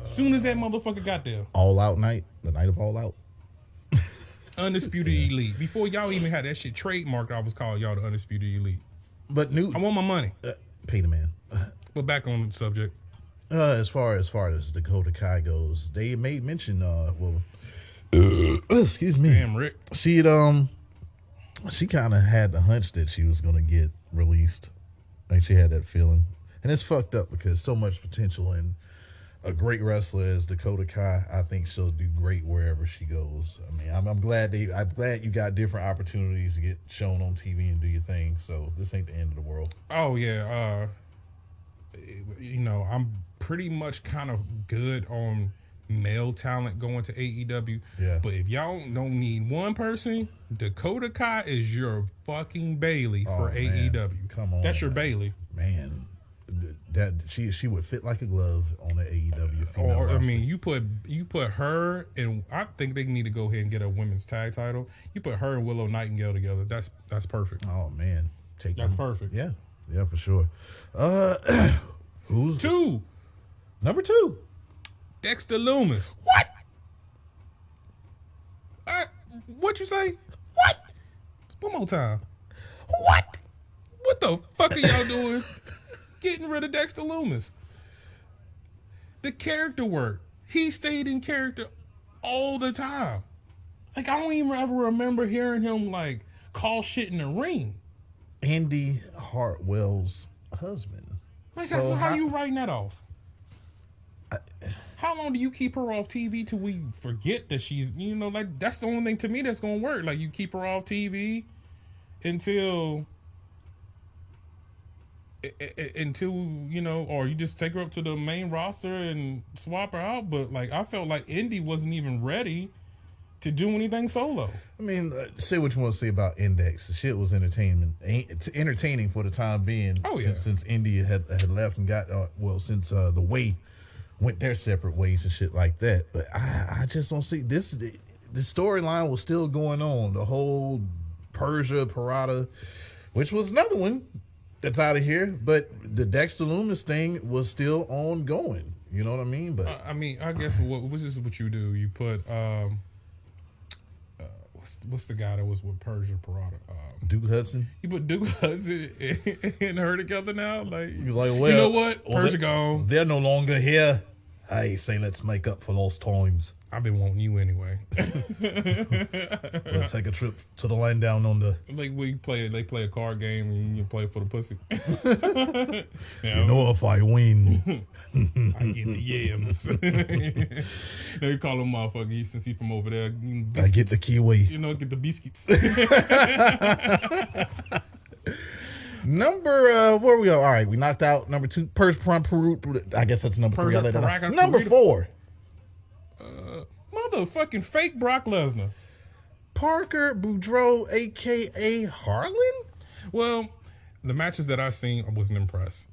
Soon as that motherfucker got there. All Out night. The night of All Out. Undisputed Elite. Before y'all even had that shit trademarked, I was calling y'all the Undisputed Elite. But I want my money. Pay the man. But back on the subject. As far as Dakota Kai goes, they made mention. Excuse me. Damn, Rick. She kind of had the hunch that she was gonna get released. Like she had that feeling, and it's fucked up because so much potential in a great wrestler as Dakota Kai. I think she'll do great wherever she goes. I mean, I'm glad you got different opportunities to get shown on TV and do your thing. So this ain't the end of the world. Oh yeah. I'm pretty much kind of good on male talent going to AEW. Yeah. But if y'all don't need one person, Dakota Kai is your fucking Bailey for AEW. Come on. That's your Bailey. Man, that she would fit like a glove on the AEW female Or roster. I mean, you put her and I think they need to go ahead and get a women's tag title. You put her and Willow Nightingale together. That's perfect. Oh man, That's perfect. Yeah, for sure. Who's number 2? Dexter Loomis. What you say? What? One more time. What? What the fuck are y'all doing? Getting rid of Dexter Loomis. The character work. He stayed in character all the time. Like, I don't even ever remember hearing him, like, call shit in the ring. Andy Hartwell's husband. Like, so how you writing that off? How long do you keep her off TV till we forget that she's, like, that's the only thing to me that's going to work. Like, you keep her off TV until, or you just take her up to the main roster and swap her out. But, like, I felt like Indy wasn't even ready to do anything solo. I mean, say what you want to say about Index. The shit was entertaining for the time being. Oh, yeah. Since India had left and got, since the Way went their separate ways and shit like that. But I just don't see this. The storyline was still going on. The whole Persia Parada, which was another one that's out of here. But the Dexter Loomis thing was still ongoing. You know what I mean? But I guess this is what you do. You put what's the guy that was with Persia Parada? Duke Hudson. You put Duke Hudson and her together now. Like, he was like, well, you know what? Persia gone. They're no longer here. I say let's make up for lost times. I've been wanting you anyway. We'll take a trip to the land down on the. Like they play a card game and you play for the pussy. You know, if I win, I get the yams. They call him motherfucker since he from over there. Biscuits. I get the kiwi. Get the biscuits. Number where we go? All right, we knocked out number 2. Peru. I guess that's number 3. Number 4. Motherfucking fake Brock Lesnar. Parker Boudreaux, aka Harlan. Well, the matches that I seen, I wasn't impressed,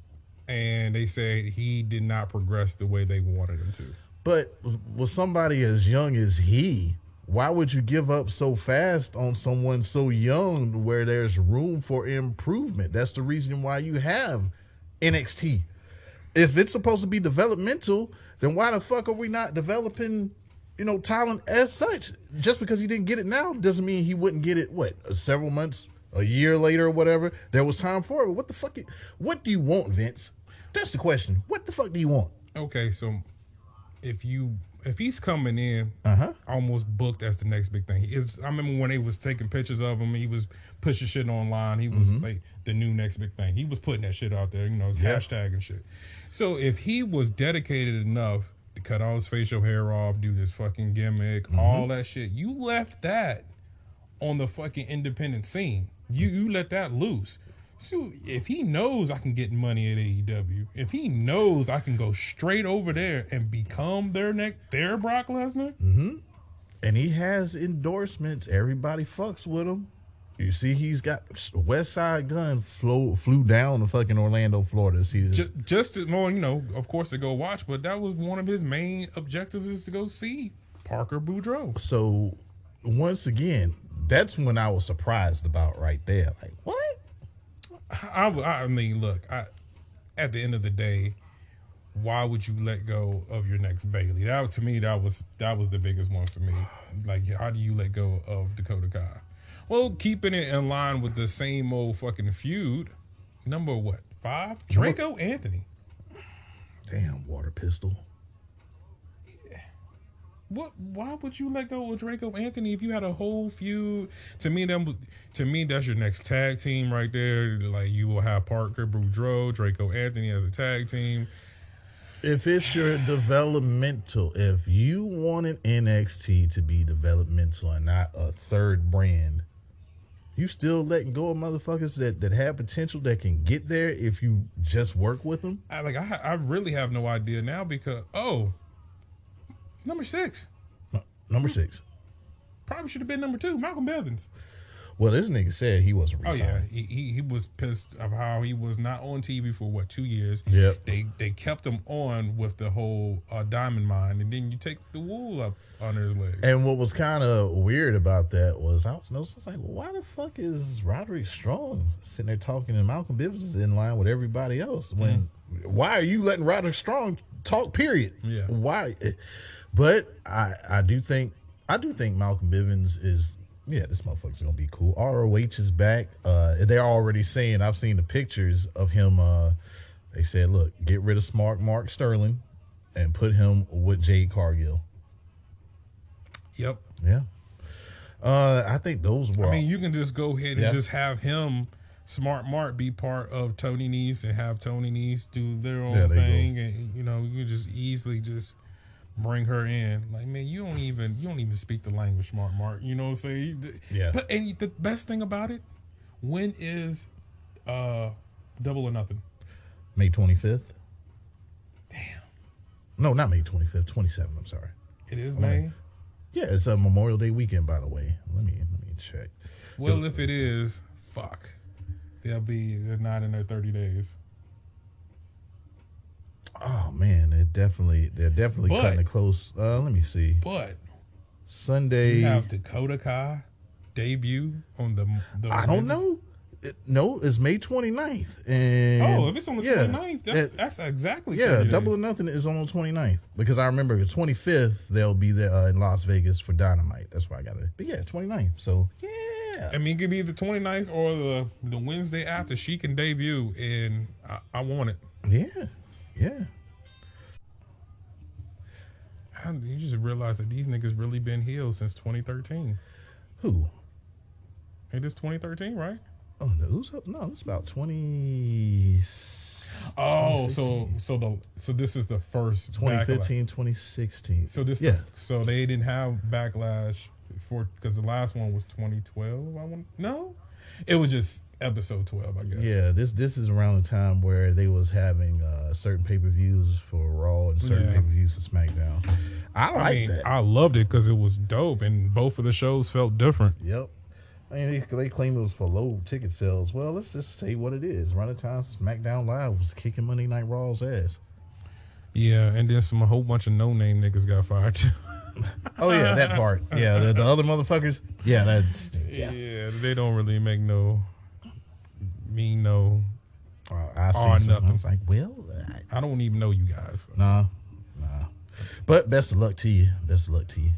and they said he did not progress the way they wanted him to. But with somebody as young as he, why would you give up so fast on someone so young where there's room for improvement? That's the reason why you have NXT. If it's supposed to be developmental, then why the fuck are we not developing, talent as such? Just because he didn't get it now doesn't mean he wouldn't get it, several months, a year later or whatever. There was time for it. What the fuck? What do you want, Vince? That's the question. What the fuck do you want? Okay, so if he's coming in almost booked as the next big thing. I remember when they was taking pictures of him, he was pushing shit online. He was like the new next big thing. He was putting that shit out there, his hashtag and shit. So if he was dedicated enough to cut all his facial hair off, do this fucking gimmick, all that shit, you left that on the fucking independent scene. You let that loose. So if he knows I can get money at AEW, if he knows I can go straight over there and become their Brock Lesnar, and he has endorsements, everybody fucks with him. You see, he's got West Side Gun flew down to fucking Orlando, Florida to see this. Just to, of course, to go watch, but that was one of his main objectives, is to go see Parker Boudreaux. So once again, that's when I was surprised about right there. Like, what? I mean, look, at the end of the day, why would you let go of your next Bailey? That was the biggest one for me. Like, how do you let go of Dakota Kai? Well, keeping it in line with the same old fucking feud. Number 5? Draco Anthony. Damn, water pistol. Why would you let go of Draco Anthony if you had a whole feud? To me, that's your next tag team right there. Like, you will have Parker Boudreaux, Draco Anthony as a tag team. If it's your developmental, if you wanted NXT to be developmental and not a third brand, you still letting go of motherfuckers that have potential, that can get there if you just work with them? I really have no idea now because number 6. Number 6. Probably should have been number 2, Malcolm Bevins. Well, this nigga said he wasn't resigned. Oh yeah, he was pissed of how he was not on TV for 2 years. Yep. They kept him on with the whole Diamond Mine, and then you take the wool up under his leg. And what was kind of weird about that was I was like, well, why the fuck is Roderick Strong sitting there talking and Malcolm Bivens is in line with everybody else? Why are you letting Roderick Strong talk? Period. Yeah. Why? But I do think Malcolm Bivens is. Yeah, this motherfucker's gonna be cool. ROH is back. They're already saying, I've seen the pictures of him. They said, look, get rid of Smart Mark Sterling and put him with Jade Cargill. Yep. Yeah. I think those were. I mean, you can just go ahead and just have him, Smart Mark, be part of Tony Nese and have Tony Nese do their own thing, and you just easily just bring her in. Like, man, you don't even speak the language, Smart Mark. You know what I'm saying? Yeah. But and the best thing about it, when is Double or Nothing? May 25th. Damn. No, not May 25th. 27th. I'm sorry. It is May. Yeah, it's a Memorial Day weekend, by the way. Let me check. Well, if it is, fuck. They're not in their 30 days. Oh man, they're definitely cutting it close. Let me see. But Sunday, you have Dakota Kai debut on the I don't know. No, it's May 29th. And if it's on the 29th, that's exactly. Yeah, Double or Nothing is on the 29th because I remember the 25th they'll be there in Las Vegas for Dynamite. That's why I got it. But yeah, 29th. So yeah, I mean, it could be the 29th or the Wednesday after she can debut, and I want it. Yeah. You just realize that these niggas really been healed since 2013. Who? It is 2013, right? Oh no, it's about 20. Oh, so this is the first 2015, 2016. So so they didn't have Backlash because the last one was 2012. It was just episode 12, I guess. Yeah, this is around the time where they was having certain pay-per-views for Raw and certain pay-per-views for SmackDown. I mean, that. I loved it because it was dope, and both of the shows felt different. Yep. I mean, they claim it was for low ticket sales. Well, let's just say what it is. Around the time SmackDown Live was kicking Monday Night Raw's ass. Yeah, and then a whole bunch of no-name niggas got fired too. Oh yeah, that part. Yeah, the other motherfuckers. Yeah, that's yeah. They don't really make no. I see nothing. I was like, well, I don't even know you guys. Nah. But best of luck to you.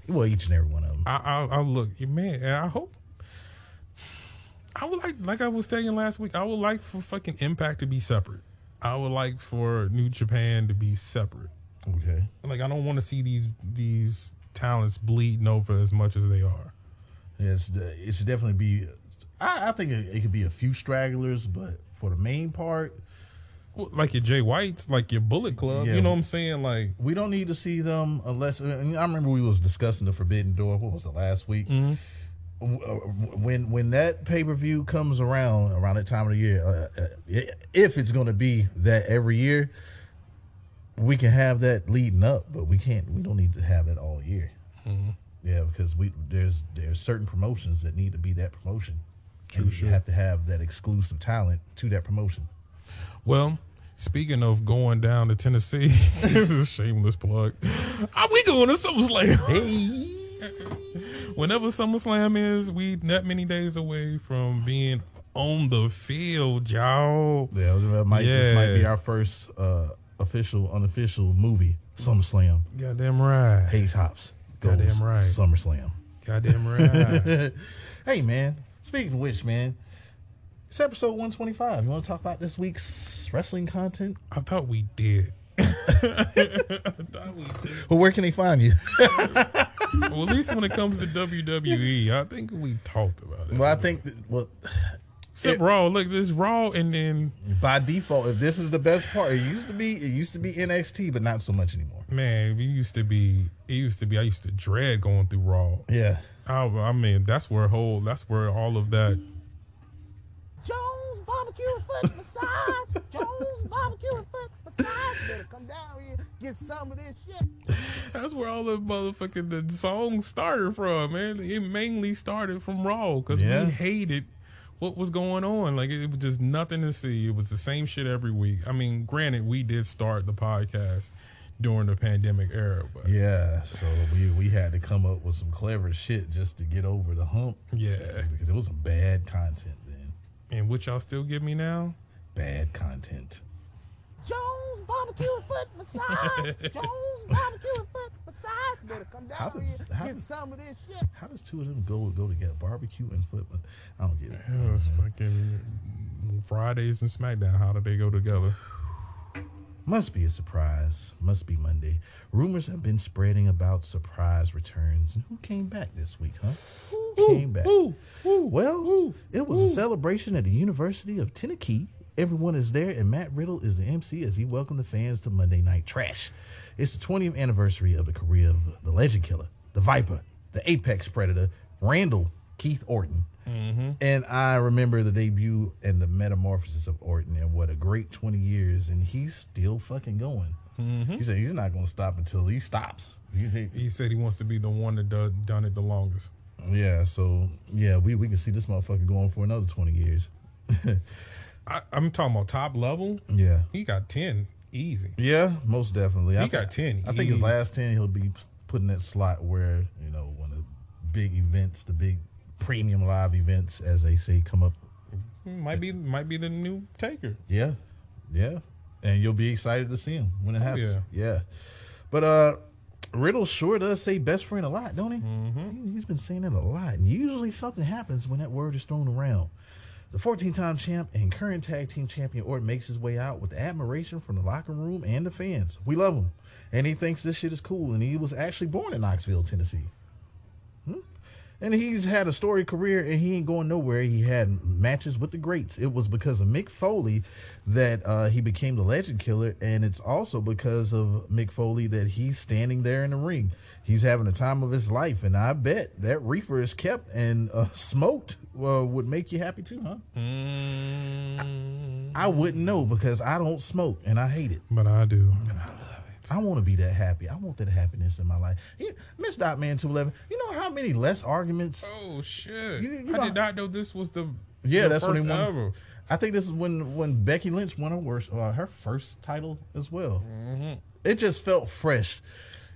Well, each and every one of them. I look, man, and I hope. I would like I was saying last week, I would like for fucking Impact to be separate. I would like for New Japan to be separate. Okay. Like, I don't want to see these talents bleeding over as much as they are. Yeah, it should definitely be. I think it could be a few stragglers, but for the main part, Like your Jay Whites, like your Bullet Club, Yeah. you know what I'm saying? Like, we don't need to see them unless. And I remember we was discussing the Forbidden Door. What was it, last week? When that pay-per-view comes around that time of the year, if it's going to be that every year, we can have that leading up, but we don't need to have that all year. Yeah, because there's certain promotions that need to be that promotion. You have to have that exclusive talent to that promotion. well, speaking of going down to Tennessee, this is a shameless plug. We going to SummerSlam. Hey. Whenever SummerSlam is, we that many days away from being on the field, y'all. Yeah, this might be our first unofficial movie, SummerSlam. Goddamn right. Hayes Hops goes Goddamn right. SummerSlam. Goddamn right. Hey, man, speaking of which, man, it's episode 125. You want to talk about this week's wrestling content? I thought we did. Well, where can they find you? Well, at least when it comes to WWE, I think we talked about it. Well, I think Except Raw. Look, there's Raw, and then by default, if this is the best part, it used to be NXT, but not so much anymore. man, I used to dread going through Raw. Yeah. I mean, that's where all of that. Jones barbecue and foot massage. Jones barbecue and foot massage. Better come down here, get some of this shit. That's where all the motherfucking the songs started from, man. It mainly started from Raw because Yeah. we hated what was going on. Like, it was just nothing to see. It was the same shit every week. I mean, granted, we did start the podcast during the pandemic era, but Yeah, so we had to come up with some clever shit just to get over the hump. yeah. Because it was some bad content then. And what y'all still give me now? Bad content. Jones barbecue and foot massage. Jones barbecue and foot massage. Better come down here, get some of this shit. How does two of them go together? Barbecue and foot. I don't get it. It was fucking Fridays and SmackDown. How did they go together? Must be a surprise. Must be Monday. Rumors have been spreading about surprise returns. And who came back this week, huh? Who came back? Well, it was a celebration at the University of Tennessee. Everyone is there, and Matt Riddle is the MC as he welcomed the fans to Monday Night Trash. It's the 20th anniversary of the career of the Legend Killer, the Viper, the Apex Predator, Randall Keith Orton. And I remember the debut and the metamorphosis of Orton, and what a great 20 years, and he's still fucking going. He said he's not going to stop until he stops. He said he wants to be the one that done it the longest. Yeah, so, yeah, we can see this motherfucker going for another 20 years. I'm talking about top level. Yeah. He got 10 easy. Yeah, most definitely. He got 10. I think his last 10, he'll be putting that slot where, when the big events, the big premium live events, as they say, come up. Might be the new Taker. Yeah. Yeah. And you'll be excited to see him when it happens. Yeah. But Riddle sure does say best friend a lot, don't he? He's been saying it a lot. And usually something happens when that word is thrown around. The 14-time champ and current tag team champion Orton makes his way out with admiration from the locker room and the fans. We love him. And he thinks this shit is cool. And he was actually born in Knoxville, Tennessee. And he's had a storied career, and he ain't going nowhere. He had matches with the greats. It was because of Mick Foley that he became the Legend Killer, and it's also because of Mick Foley that he's standing there in the ring. He's having the time of his life, and I bet that reefer is kept and smoked would make you happy too, huh? I wouldn't know because I don't smoke, and I hate it. But I do. I want to be that happy. I want that happiness in my life. Miss Dotman 211, you know how many less arguments? Oh, shit. You I did not know this was the that's when first he won. ever. I think this is when Becky Lynch won her first title as well. It just felt fresh.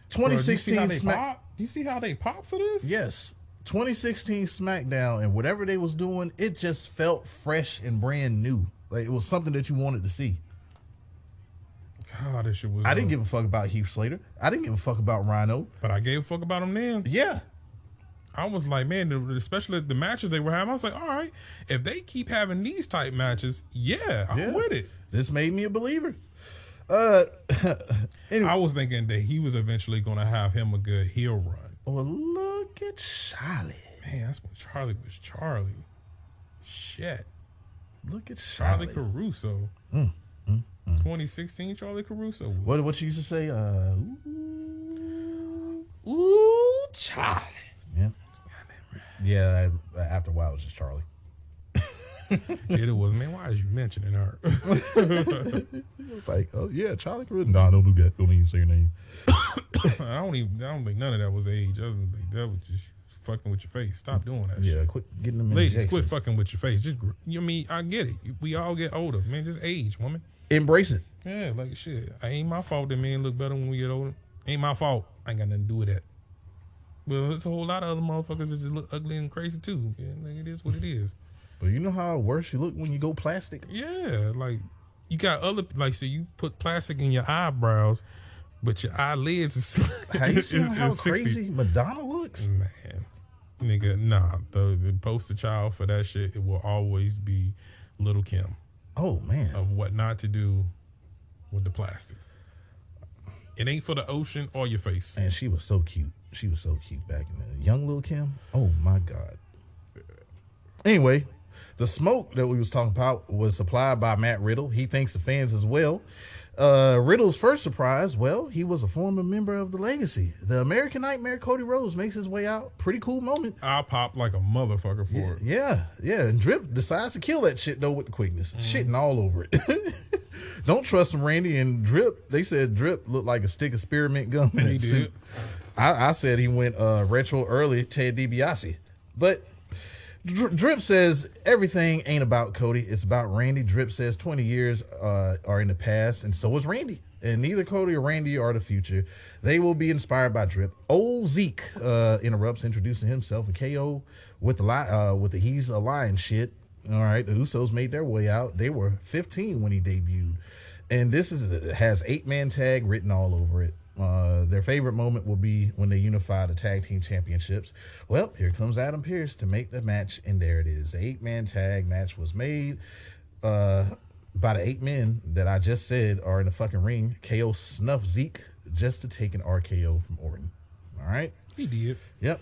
2016 Do you see how they pop for this? Yes. 2016 SmackDown and whatever they was doing, it just felt fresh and brand new. Like it was something that you wanted to see. God, this shit was. I didn't give a fuck about Heath Slater. I didn't give a fuck about Rhino. But I gave a fuck about him then. Yeah. I was like, man, especially the matches they were having. I was like, all right, if they keep having these type matches, I'm with it. This made me a believer. Anyway. I was thinking that he was eventually going to have him a good heel run. Well, look at Charlie. Man, that's when Charlie was Charlie. Shit. Look at Charlie Caruso. 2016 Charlie Caruso. What you used to say? Ooh, Charlie. Yeah. Yeah, after a while, it was just Charlie. It was, man, why is you mentioning her? It's like, oh, yeah, Charlie Caruso. No, don't do that. Don't even say your name. I don't think none of that was age. I don't think that was just fucking with your face. Stop doing that shit. Yeah, quit getting them Ladies, injections. quit fucking with your face. Just, I get it. We all get older, man. Just age, woman. Embrace it. Yeah, like shit. It ain't my fault that men look better when we get older. Ain't my fault. I ain't got nothing to do with that. Well, there's a whole lot of other motherfuckers that just look ugly and crazy too. Yeah, like it is what it is. But you know how worse you look when you go plastic? Yeah, like you got other, like, so you put plastic in your eyebrows, but your eyelids is Have you seen how 60. crazy Madonna looks? Man, nigga, nah. The poster child for that shit, it will always be Little Kim. Oh, man. Of what not to do with the plastic. It ain't for the ocean or your face. And she was so cute. She was so cute back in the young Lil Kim. Oh, my God. Anyway, the smoke that we was talking about was supplied by Matt Riddle. He thanks the fans as well. Riddle's first surprise, well, he was a former member of the Legacy. The American Nightmare Cody Rhodes makes his way out. Pretty cool moment. I'll pop like a motherfucker for it. Yeah. And Drip decides to kill that shit, though, with the quickness. Shitting all over it. Don't trust him, Randy. And Drip, they said Drip looked like a stick of spearmint gum in He that did. suit. I said he went retro early, Ted DiBiase. But Drip says everything ain't about Cody. It's about Randy. Drip says 20 years are in the past, and so is Randy. And neither Cody or Randy are the future. They will be inspired by Drip. Old Zeke interrupts, introducing himself, and KO with the he's a lion shit. All right, the Usos made their way out. They were 15 when he debuted, and this has 8-man tag written all over it. Their favorite moment will be when they unify the tag team championships. Well, here comes Adam Pearce to make the match, and there it is. The 8-man tag match was made by the 8 men that I just said are in the fucking ring. KO snuffed Zeke just to take an RKO from Orton. All right? He did. Yep.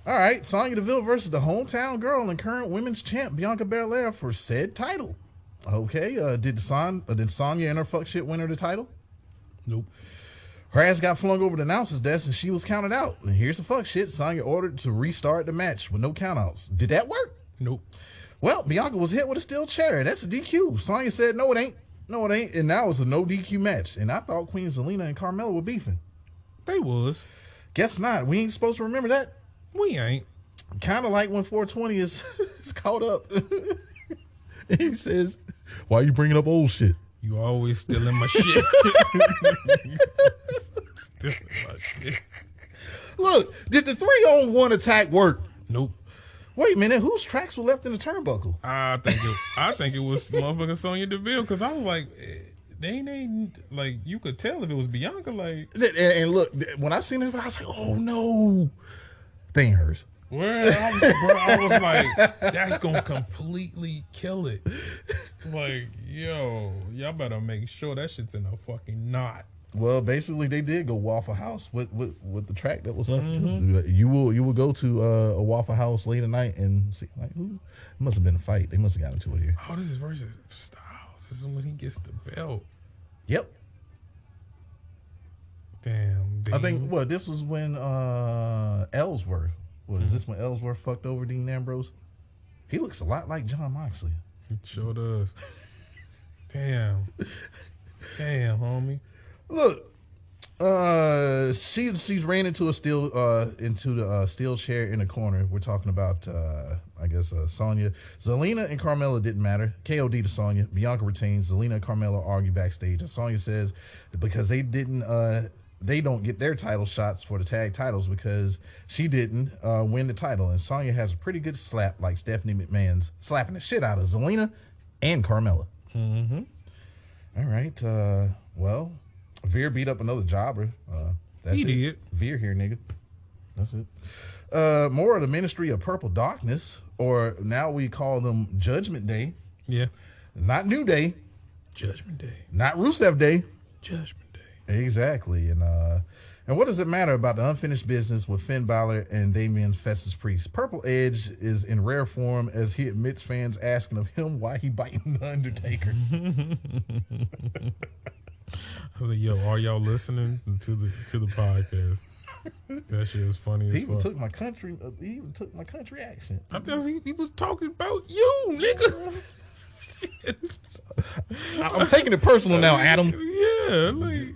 All right, Sonya Deville versus the hometown girl and current women's champ Bianca Belair for said title. Okay, did Sonya and her fuck shit win her the title? Nope. Her ass got flung over the announcer's desk and she was counted out. And here's the fuck shit. Sonya ordered to restart the match with no countouts. Did that work? Nope. Well, Bianca was hit with a steel chair. That's a DQ. Sonya said, no, it ain't. No, it ain't. And now it's a no DQ match. And I thought Queen Zelina and Carmella were beefing. They was. Guess not. We ain't supposed to remember that. We ain't. Kind of like when 420 is caught up. He says, why are you bringing up old shit? You always stealing my shit. Stealing my shit. Look, did the 3-on-1 attack work? Nope. Wait a minute, whose tracks were left in the turnbuckle? I think it was motherfucking Sonya Deville, because I was like, they ain't like, you could tell if it was Bianca, like. And look, when I seen it, I was like, oh no, they ain't hers. Well, I was like, that's gonna completely kill it. Like, yo, y'all better make sure that shit's in a fucking knot. Well, basically, they did go Waffle House with the track that was left. You will go to a Waffle House late at night and see, like, who? It must have been a fight. They must have got into it here. Oh, this is versus Styles. This is when he gets the belt. Yep. Damn. I think this was when Ellsworth. Is this when Ellsworth fucked over Dean Ambrose? He looks a lot like John Moxley. He sure does. Damn, homie. Look, she's ran into the steel chair in the corner. We're talking about I guess Sonya. Zelina and Carmella didn't matter. KOD to Sonya. Bianca retains. Zelina and Carmella argue backstage, and Sonya says that because they don't get their title shots for the tag titles because she didn't win the title. And Sonya has a pretty good slap, like Stephanie McMahon's slapping the shit out of Zelina and Carmella. Mm-hmm. All right. Well, Veer beat up another jobber. He did. Veer here, nigga. That's it. More of the Ministry of Purple Darkness, or now we call them Judgment Day. Yeah. Not New Day. Judgment Day. Not Rusev Day. Judgment Day. Exactly. And what does it matter about the unfinished business with Finn Balor and Damian Festus Priest? Purple Edge is in rare form as he admits fans asking of him why he biting the Undertaker. I was like, yo, are y'all listening to the podcast? That shit was funny as He even fuck. took my country. He even took my country accent. I thought he was talking about you, nigga. I'm taking it personal now, Adam. Yeah, like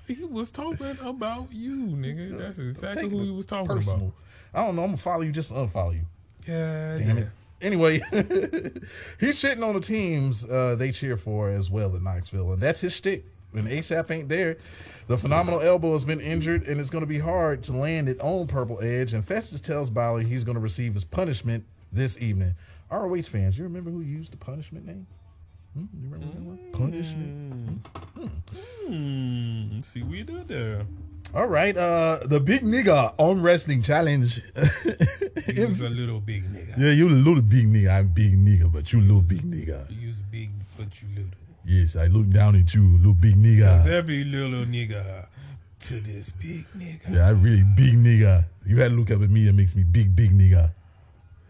he was talking about you, nigga. That's exactly who he was talking Personal. about. I don't know. I'm gonna follow you just to unfollow you. Yeah, Damn it. Anyway, he's shitting on the teams they cheer for as well at Knoxville, and that's his shtick. And ASAP ain't there. The phenomenal elbow has been injured, and it's going to be hard to land it on Purple Edge. And Festus tells Balor he's going to receive his punishment this evening. ROH fans, you remember who used the punishment name? You remember that one? Punishment. See what you do there. All right, the Big Nigga Arm Wrestling Challenge. He was a little big nigga. Yeah, you a little big nigga. I'm big nigga, but you little big nigga. You was big, but you little. Yes, I look down at you, little big nigga. Cause every little nigga to this big nigga. Yeah, I really big nigga. You had to look up at me. That makes me big nigga.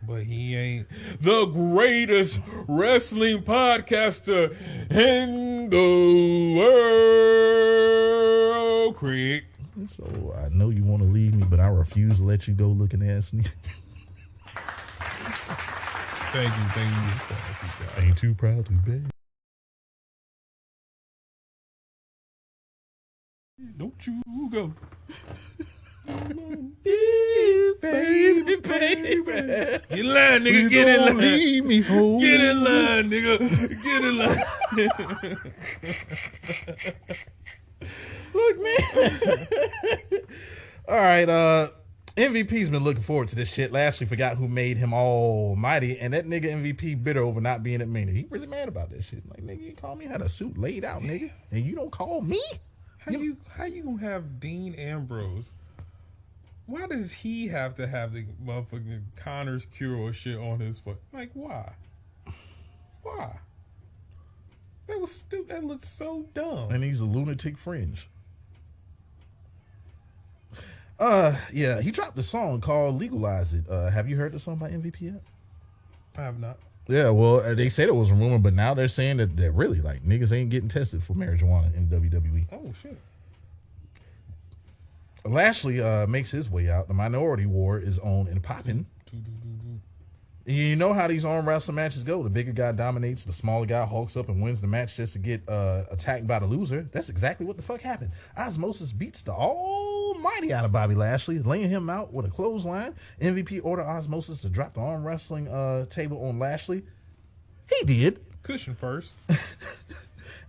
But he ain't the greatest wrestling podcaster in the world, Craig. So I know you want to leave me, but I refuse to let you go looking ass nigga. Thank you. Ain't too proud to beg. Don't you go. Baby. Get in line, nigga. Get in line. Leave me home. Get in line, nigga. Get in line. Look, man. All right, MVP's been looking forward to this shit. Lashley forgot who made him almighty, and that nigga MVP bitter over not being at Mania. He really mad about that shit. Like, nigga, you call me, had a suit laid out, nigga, and you don't call me? How you gonna have Dean Ambrose? Why does he have to have the motherfucking Connor's Cure shit on his foot? Like, why? Why? That was stupid. That looks so dumb. And he's a lunatic fringe. Yeah, he dropped a song called Legalize It. Have you heard the song by MVP yet? I have not. Yeah, well, they said it was a rumor, but now they're saying that they're really, like, niggas ain't getting tested for marijuana in WWE. Oh, shit. Lashley makes his way out. The Minority War is on and popping. You know how these arm wrestling matches go. The bigger guy dominates, the smaller guy hulks up and wins the match just to get attacked by the loser. That's exactly what the fuck happened. Osmosis beats the almighty out of Bobby Lashley, laying him out with a clothesline. MVP ordered Osmosis to drop the arm wrestling table on Lashley. He did. Cushion first.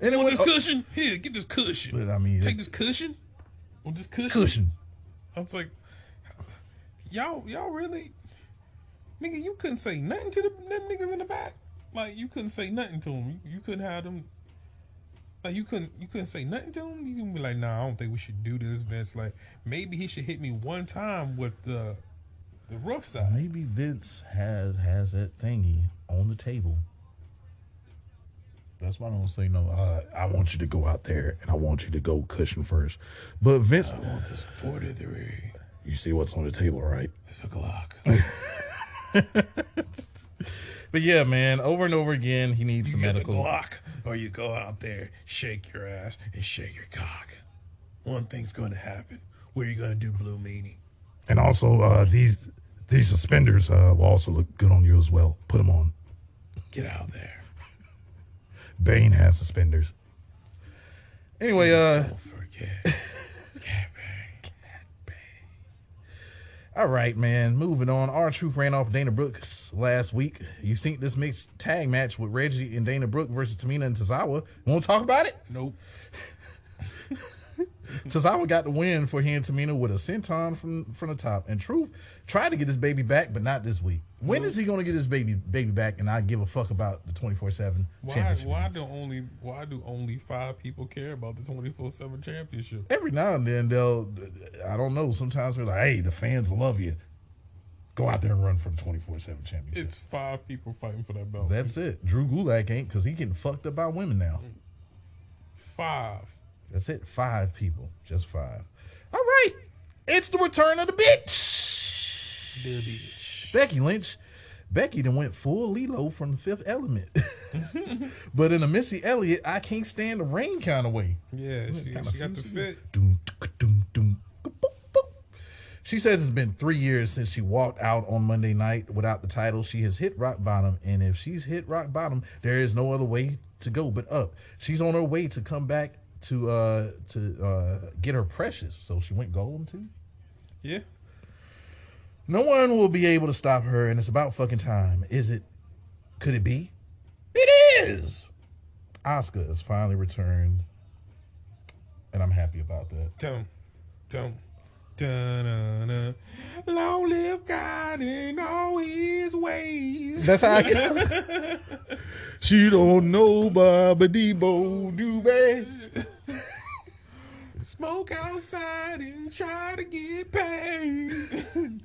And Want this cushion? Here, get this cushion. But I mean, take this cushion. Want this cushion? Cushion. I was like, y'all really, nigga, you couldn't say nothing to them niggas in the back. Like, you couldn't say nothing to them. You couldn't have them. Like, you couldn't say nothing to them. You can be like, nah, I don't think we should do this, Vince. Like, maybe he should hit me one time with the rough side. Maybe Vince has that thingy on the table. That's why I don't say no. I want you to go out there, and I want you to go cushion first. But Vince, I want this 43. You see what's on the table, right? It's a Glock. But yeah, man, over and over again, he needs some medical. You get a Glock, or you go out there, shake your ass, and shake your cock. One thing's going to happen. What are you going to do, Blue Meanie? And also, these suspenders will also look good on you as well. Put them on. Get out there. Bane has suspenders. Anyway, don't forget. Cat Bane. All right, man. Moving on. R-Truth ran off Dana Brooks last week. You seen this mixed tag match with Reggie and Dana Brooke versus Tamina and Tazawa. Want to talk about it? Nope. Tazawa got the win for he and Tamina with a senton from the top. And Truth tried to get his baby back, but not this week. When is he going to get his baby back? And I give a fuck about the 24/7 championship. Why do only 5 people care about the 24/7 championship? Every now and then I don't know. Sometimes they're like, hey, the fans love you. Go out there and run for the 24/7 championship. It's 5 people fighting for that belt. That's it. Drew Gulak ain't, because he getting fucked up by women now. 5. That's it. 5 people. Just 5. All right. It's the return of the bitch. The bitch. Becky Lynch. Becky done went full Lilo from The Fifth Element. But in a Missy Elliott, I can't stand the rain kind of way. Yeah, she got the fit. Doom, doom, doom, boop, boop. She says it's been 3 years since she walked out on Monday night without the title. She has hit rock bottom, and if she's hit rock bottom, there is no other way to go but up. She's on her way to come back to get her precious. So she went golden too. Yeah. No one will be able to stop her, and it's about fucking time. Is it? Could it be? It is. Asuka has finally returned, and I'm happy about that. Dun, long live God in all his ways. That's how I She don't know Baba Debo do bad. Smoke outside and try to get paid.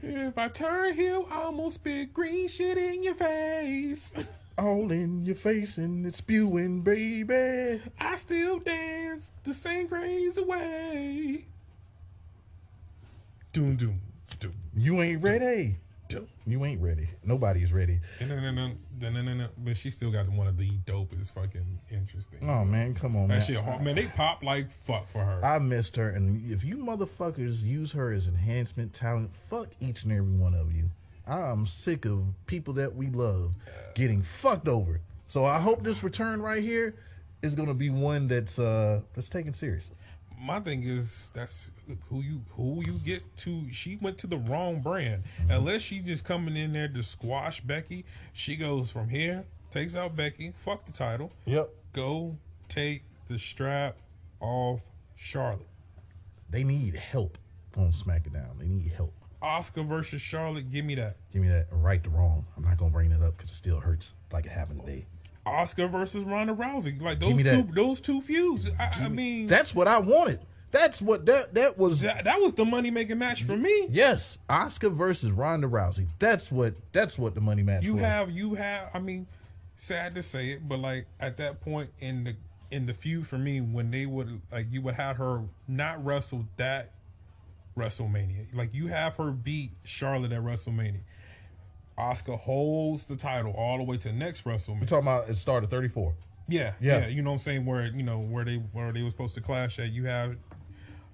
If I turn heel, I almost spit green shit in your face. All in your face and it's spewing, baby. I still dance the same crazy way. Doom, doom, doom. You ain't ready. Doom. You ain't ready. Nobody's ready. No. But she still got one of the dopest fucking interesting. Oh, man, come on, That man. shit hard. Man, they pop like fuck for her. I missed her, and if you motherfuckers use her as enhancement talent, fuck each and every one of you. I'm sick of people that we love getting fucked over. So I hope this return right here is going to be one that's taken seriously. My thing is that's who you get to. She went to the wrong brand. Unless she just coming in there to squash Becky, she goes from here, takes out Becky, fuck the title. Yep. Go take the strap off Charlotte. They need help on SmackDown. They need help. Asuka versus Charlotte, give me that. Give me that. Right to wrong. I'm not going to bring it up because it still hurts like it happened today. Asuka versus Ronda Rousey, like those two feuds. I mean, that's what I wanted. That's what that was. That was the money making match for me. Yes, Asuka versus Ronda Rousey. That's what the money match. You have. I mean, sad to say it, but like at that point in the feud for me, when they would you would have her not wrestle that WrestleMania. Like you have her beat Charlotte at WrestleMania. Asuka holds the title all the way to next WrestleMania. You're talking about it started 34. Yeah. You know what I'm saying? Where they were supposed to clash at. You have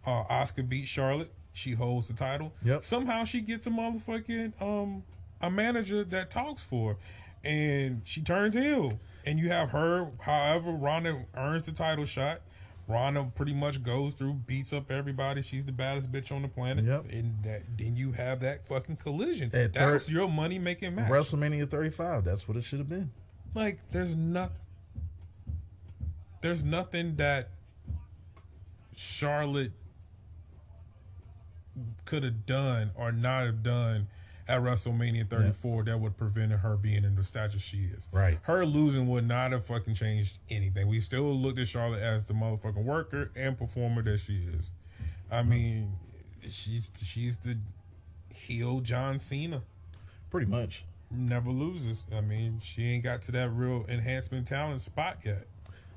Asuka beat Charlotte. She holds the title. Yep. Somehow she gets a motherfucking a manager that talks for her, and she turns heel. And you have her. However, Ronda earns the title shot. Ronda pretty much goes through, beats up everybody. She's the baddest bitch on the planet. Yep. And then you have that fucking collision. At That was your money making match. WrestleMania 35. That's what it should have been. Like there's nothing that Charlotte could have done or not have done at WrestleMania 34 that would prevent her being in the stature she is. Right. Her losing would not have fucking changed anything. We still looked at Charlotte as the motherfucking worker and performer that she is. I mean, she's the heel John Cena. Pretty much. Never loses. I mean, she ain't got to that real enhancement talent spot yet.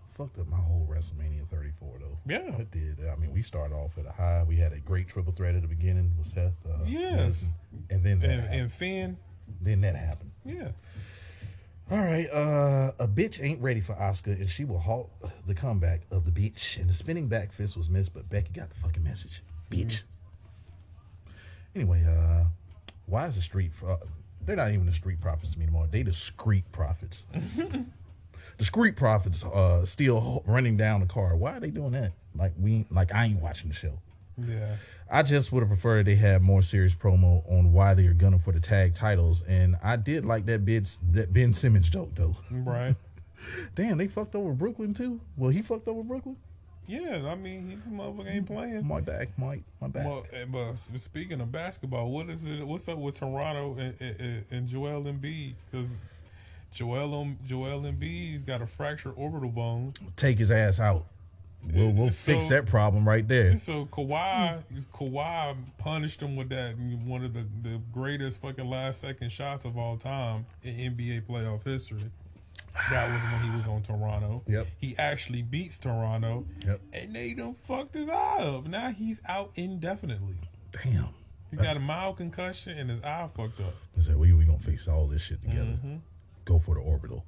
Fucked up my whole WrestleMania 34 though. Yeah. It did. I mean, we started off at a high. We had a great triple threat at the beginning with Seth. Yes. And then And Finn. Then that happened. Yeah. All right. A bitch ain't ready for Asuka, and she will halt the comeback of the bitch. And the spinning back fist was missed, but Becky got the fucking message. Bitch. Anyway, why is the street... they're not even the street profits anymore. They discreet profits. Discreet profits still running down the card. Why are they doing that? Like I ain't watching the show. Yeah. I just would have preferred they had more serious promo on why they are gunning for the tag titles. And I did like that Ben Simmons joke though. Right. Damn, they fucked over Brooklyn too? Well, he fucked over Brooklyn? Yeah, I mean, this motherfucker ain't playing. My back. Well, but speaking of basketball, what's up with Toronto and Joel Embiid? Because Joel Embiid's got a fractured orbital bone. Take his ass out. We'll fix that problem right there. So Kawhi punished him with that, one of the greatest fucking last second shots of all time in NBA playoff history. That was when he was on Toronto. Yep. He actually beats Toronto. Yep. And they done fucked his eye up. Now he's out indefinitely. Damn. He got a mild concussion and his eye fucked up. I said, we gonna face all this shit together. Go for the orbital.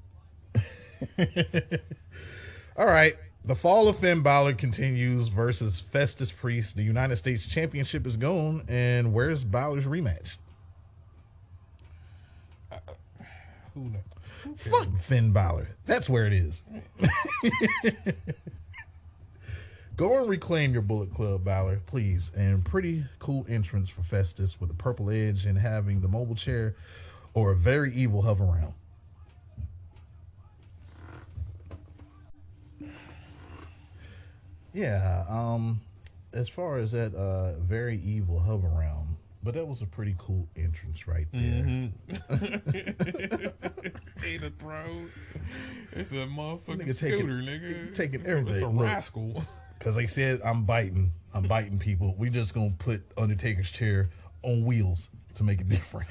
All right. The fall of Finn Balor continues versus Festus Priest. The United States Championship is gone, and where's Balor's rematch? Who knows? Fuck Finn Balor. That's where it is. Go and reclaim your Bullet Club, Balor, please. And pretty cool entrance for Festus with the purple edge and having the mobile chair or a very evil hover round. Yeah, as far as that very evil hover round, but that was a pretty cool entrance right there. Ain't a throne. It's a motherfucking scooter, nigga. Taking everything. It's a rascal. Because they said, I'm biting people. We just going to put Undertaker's chair on wheels to make it different.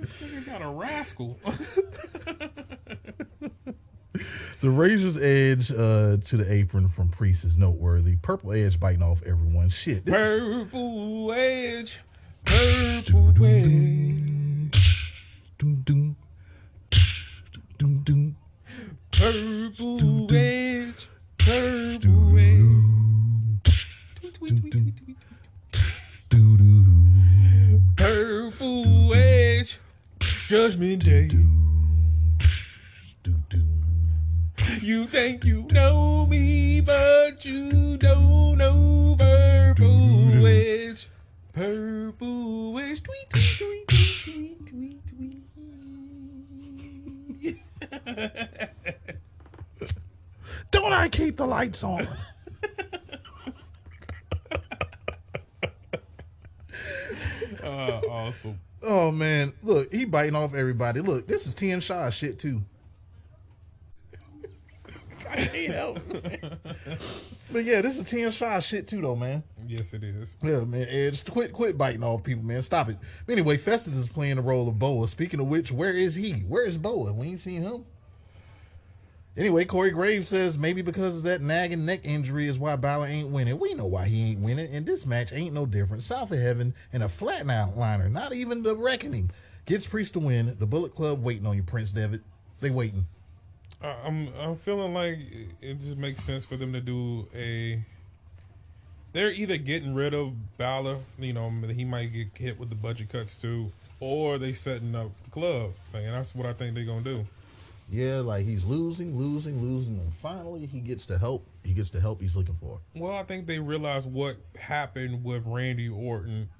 This nigga got a rascal. The Razor's Edge to the apron from Priest is noteworthy. Purple Edge biting off everyone. Shit. Purple Edge. Purple Edge. Purple Edge. Purple Edge. Purple Edge. Judgment Day. You think you know me, but you don't know Purple Edge. Purple Edge. Tweet, tweet, tweet, tweet, tweet, tweet, tweet. Don't I keep the lights on? Awesome. Oh, man. Look, he biting off everybody. Look, this is Tien Shaw shit, too. I can't help it. But yeah, this is Tien Shaw shit, too, though, man. Yes, it is. Yeah, man. Edge, quit biting off people, man. Stop it. But anyway, Festus is playing the role of Boa. Speaking of which, where is he? Where is Boa? We ain't seen him. Anyway, Corey Graves says maybe because of that nagging neck injury is why Balor ain't winning. We know why he ain't winning, and this match ain't no different. South of Heaven and a flatliner, not even the Reckoning, gets Priest to win. The Bullet Club waiting on you, Prince Devitt. They waiting. I'm feeling like it just makes sense for them to do they're either getting rid of Balor, you know, he might get hit with the budget cuts too, or they setting up the club. And that's what I think they're going to do. Yeah, like he's losing, and finally he gets the help. He gets the help he's looking for. Well, I think they realize what happened with Randy Orton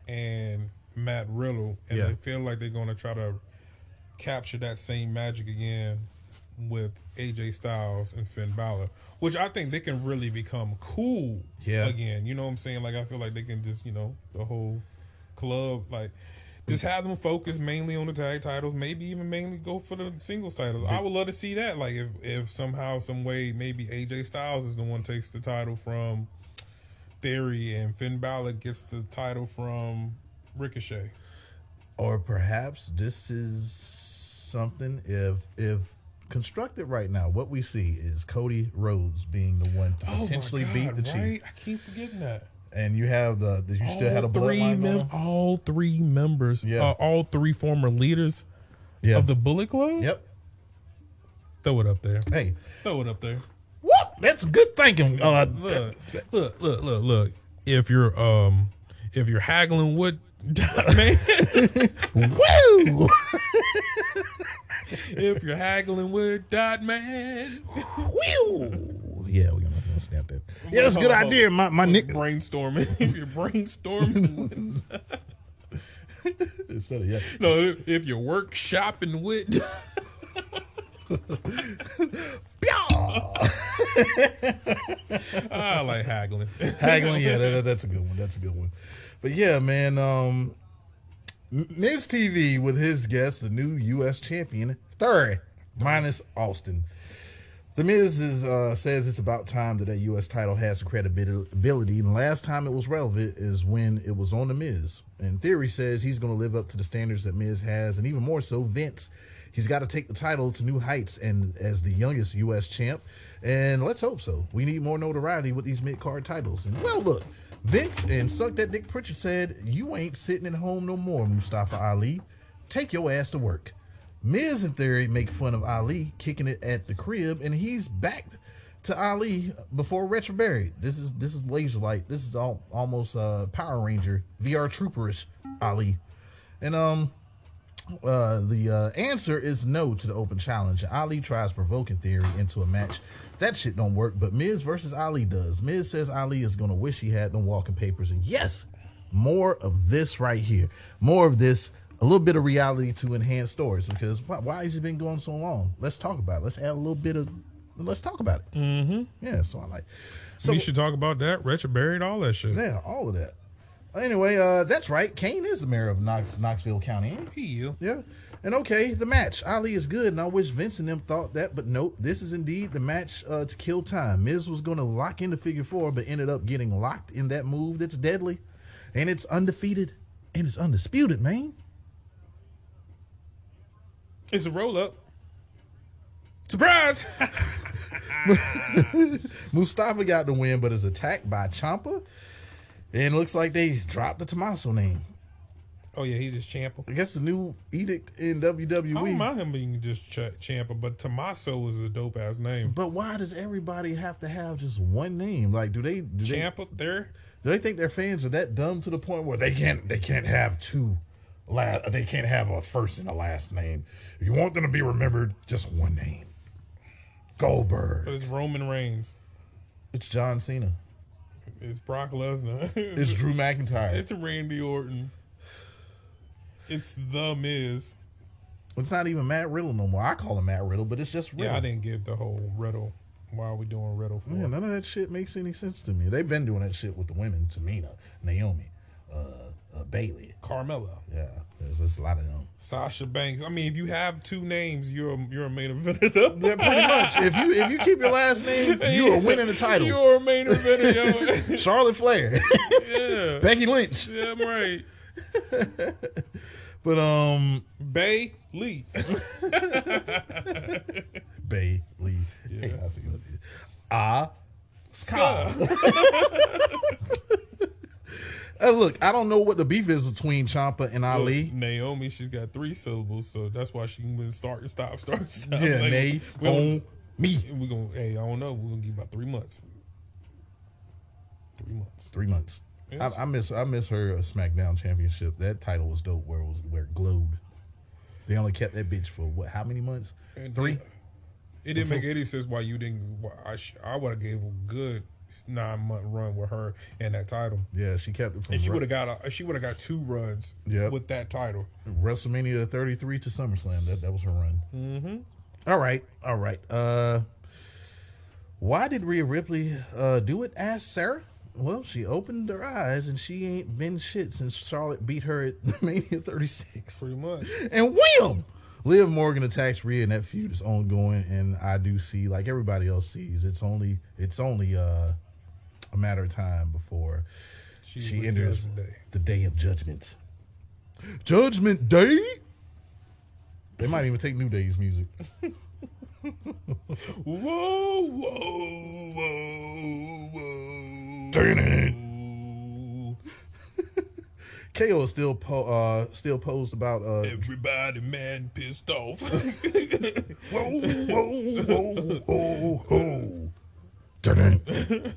and Matt Riddle, and they feel like they're going to try to capture that same magic again with AJ Styles and Finn Balor, which I think they can really become cool again. You know what I'm saying? Like, I feel like they can just, you know, the whole club, like, just have them focus mainly on the tag titles, maybe even mainly go for the singles titles. I would love to see that. Like, if somehow, some way, maybe AJ Styles is the one takes the title from Theory and Finn Balor gets the title from Ricochet. Or perhaps this is something, if constructed right now, what we see is Cody Rhodes being the one to potentially beat the Chief. Right? I keep forgetting that. And you have you still had a bloodline going? All three members, all three former leaders of the Bullet Club. Yep. Throw it up there. Hey, throw it up there. What? That's good thinking. Look. If you're haggling with Dotman, woo! If you're haggling with Dotman, woo! Yeah, we're gonna snap that. Yeah, that's a good idea. My nick brainstorming. If you're brainstorming, no, if you're workshopping with. I like haggling. Haggling, yeah, that's a good one. That's a good one. But yeah, man, Miz TV with his guest, the new U.S. champion, Theory, minus Austin. The Miz says it's about time that U.S. title has credibility, and the last time it was relevant is when it was on The Miz. And Theory says he's going to live up to the standards that Miz has, and even more so, Vince. He's got to take the title to new heights and as the youngest U.S. champ, and let's hope so. We need more notoriety with these mid-card titles. And well, look, Vince and Suck That Dick Pritchard said, you ain't sitting at home no more, Mustafa Ali. Take your ass to work. Miz and Theory make fun of Ali kicking it at the crib, and he's back to Ali before Retro Buried. This is Laser Light. This is almost Power Ranger VR Trooperish Ali. And the answer is no to the open challenge. Ali tries provoking Theory into a match. That shit don't work, but Miz versus Ali does. Miz says Ali is gonna wish he had them walking papers, and yes, more of this right here. More of this. A little bit of reality to enhance stories, because why has it been going so long? Let's talk about it. Let's add a little bit of, let's talk about it. Mm-hmm. Yeah, so I like. So we should talk about that. Retro Buried, all that shit. Yeah, all of that. Anyway, that's right. Kane is the mayor of Knoxville County. Yeah. And okay, the match. Ali is good, and I wish Vince and them thought that, but nope. This is indeed the match to kill time. Miz was going to lock into figure 4, but ended up getting locked in that move that's deadly, and it's undefeated, and it's undisputed, man. It's a roll-up. Surprise! Mustafa got the win, but is attacked by Ciampa. And it looks like they dropped the Tommaso name. Oh, yeah, he's just Ciampa. I guess the new edict in WWE. I don't mind him being just Ciampa, but Tommaso was a dope-ass name. But why does everybody have to have just one name? Like, Ciampa there? Do they think their fans are that dumb to the point where they can't have two? They can't have a first and a last name. If you want them to be remembered, just one name. Goldberg. But it's Roman Reigns. It's John Cena. It's Brock Lesnar. It's Drew McIntyre. It's Randy Orton. It's The Miz. It's not even Matt Riddle no more. I call him Matt Riddle, but it's just Riddle. Yeah, I didn't get the whole Riddle. Why are we doing Riddle for? Yeah, none of that shit makes any sense to me. They've been doing that shit with the women. Tamina, Naomi, Bailey, Carmella. Yeah, there's a lot of them. Sasha Banks. I mean, if you have two names, you're a main eventer. Though. Yeah, pretty much. If you keep your last name, you are winning the title. You're a main eventer, yo. Charlotte Flair. Yeah. Becky Lynch. Yeah, I'm right. But Bay Lee. Bay Lee. Yeah. Hey, I see what it is. Ska. Look, I don't know what the beef is between Ciampa and Ali. Naomi, she's got 3 syllables, so that's why she can start and stop. Yeah, like, Naomi. We're gonna. Hey, I don't know. We're gonna give about 3 months. 3 months. 3 months. Yes. I miss her SmackDown championship. That title was dope. Where it glowed. They only kept that bitch for what? How many months? 3. It didn't make any sense why you didn't. I would have gave a good 9-month run with her and that title. Yeah, she kept it. And she would have got 2 runs. Yep. With that title. WrestleMania 33 to SummerSlam. That was her run. Mm-hmm. All right. Why did Rhea Ripley do it? Asked Sarah. Well, she opened her eyes and she ain't been shit since Charlotte beat her at Mania 36. Pretty much. And wham! Liv Morgan attacks Rhea, and that feud is ongoing. And I do see, like everybody else sees, it's only a matter of time before she enters the day of judgment. Judgment Day. They might even take New Day's music. Whoa, whoa, whoa, whoa. Turn it. KO is still posed about everybody man pissed off. Whoa, whoa, whoa, whoa, whoa. Turn it.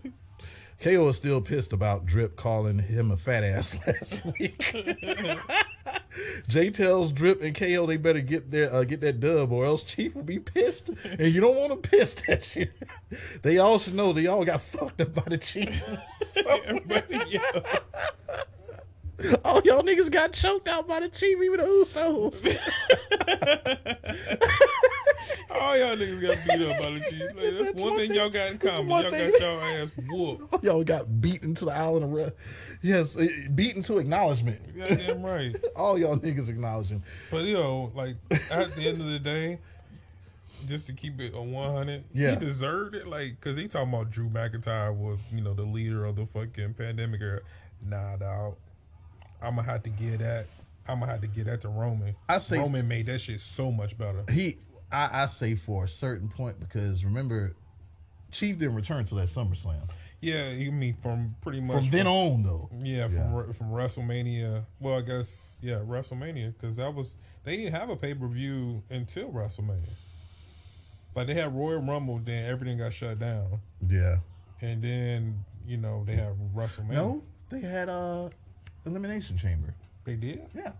KO is still pissed about Drip calling him a fat ass last week. Jay tells Drip and KO they better get that dub, or else Chief will be pissed, and you don't want him pissed at you. They all should know they all got fucked up by the Chief. All y'all niggas got choked out by the Chief, even the Usos. All y'all niggas got beat up by the Chief. Like, that's one thing y'all got in common. Y'all got y'all ass whooped. Y'all got beaten to the island of rest. Yes, beaten to acknowledgement. Goddamn right. All y'all niggas acknowledging. But like at the end of the day, just to keep it on 100. Yeah. He deserved it, like, because he talking about Drew McIntyre was, the leader of the fucking pandemic era. Nah, dog. I'm gonna have to give that. I'm gonna have to give that to Roman. Roman made that shit so much better. I say for a certain point, because remember, Chief didn't return to that SummerSlam. Yeah, you mean from pretty much from then on though. Yeah, from WrestleMania. Well, I guess WrestleMania, because they didn't have a pay-per-view until WrestleMania. Like they had Royal Rumble, then everything got shut down. Yeah, and then they had WrestleMania. No, they had Elimination Chamber. They did? Yeah,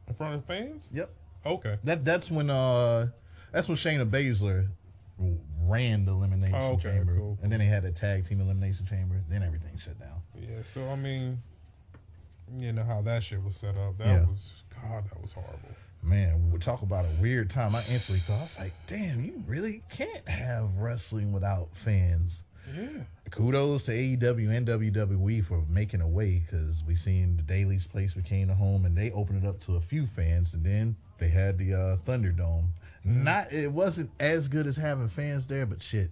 in front of fans. Yep. Okay. That's when Shayna Baszler ran the Elimination Chamber, cool. And then they had a tag team Elimination Chamber. Then everything shut down. Yeah, so I mean, how that shit was set up. That was horrible. Man, we talk about a weird time. I instantly thought, I was like, damn, you really can't have wrestling without fans. Yeah. Kudos to AEW and WWE for making a way, because we seen the Daily's place became a home, and they opened it up to a few fans, and then they had the Thunderdome. It wasn't as good as having fans there, but shit,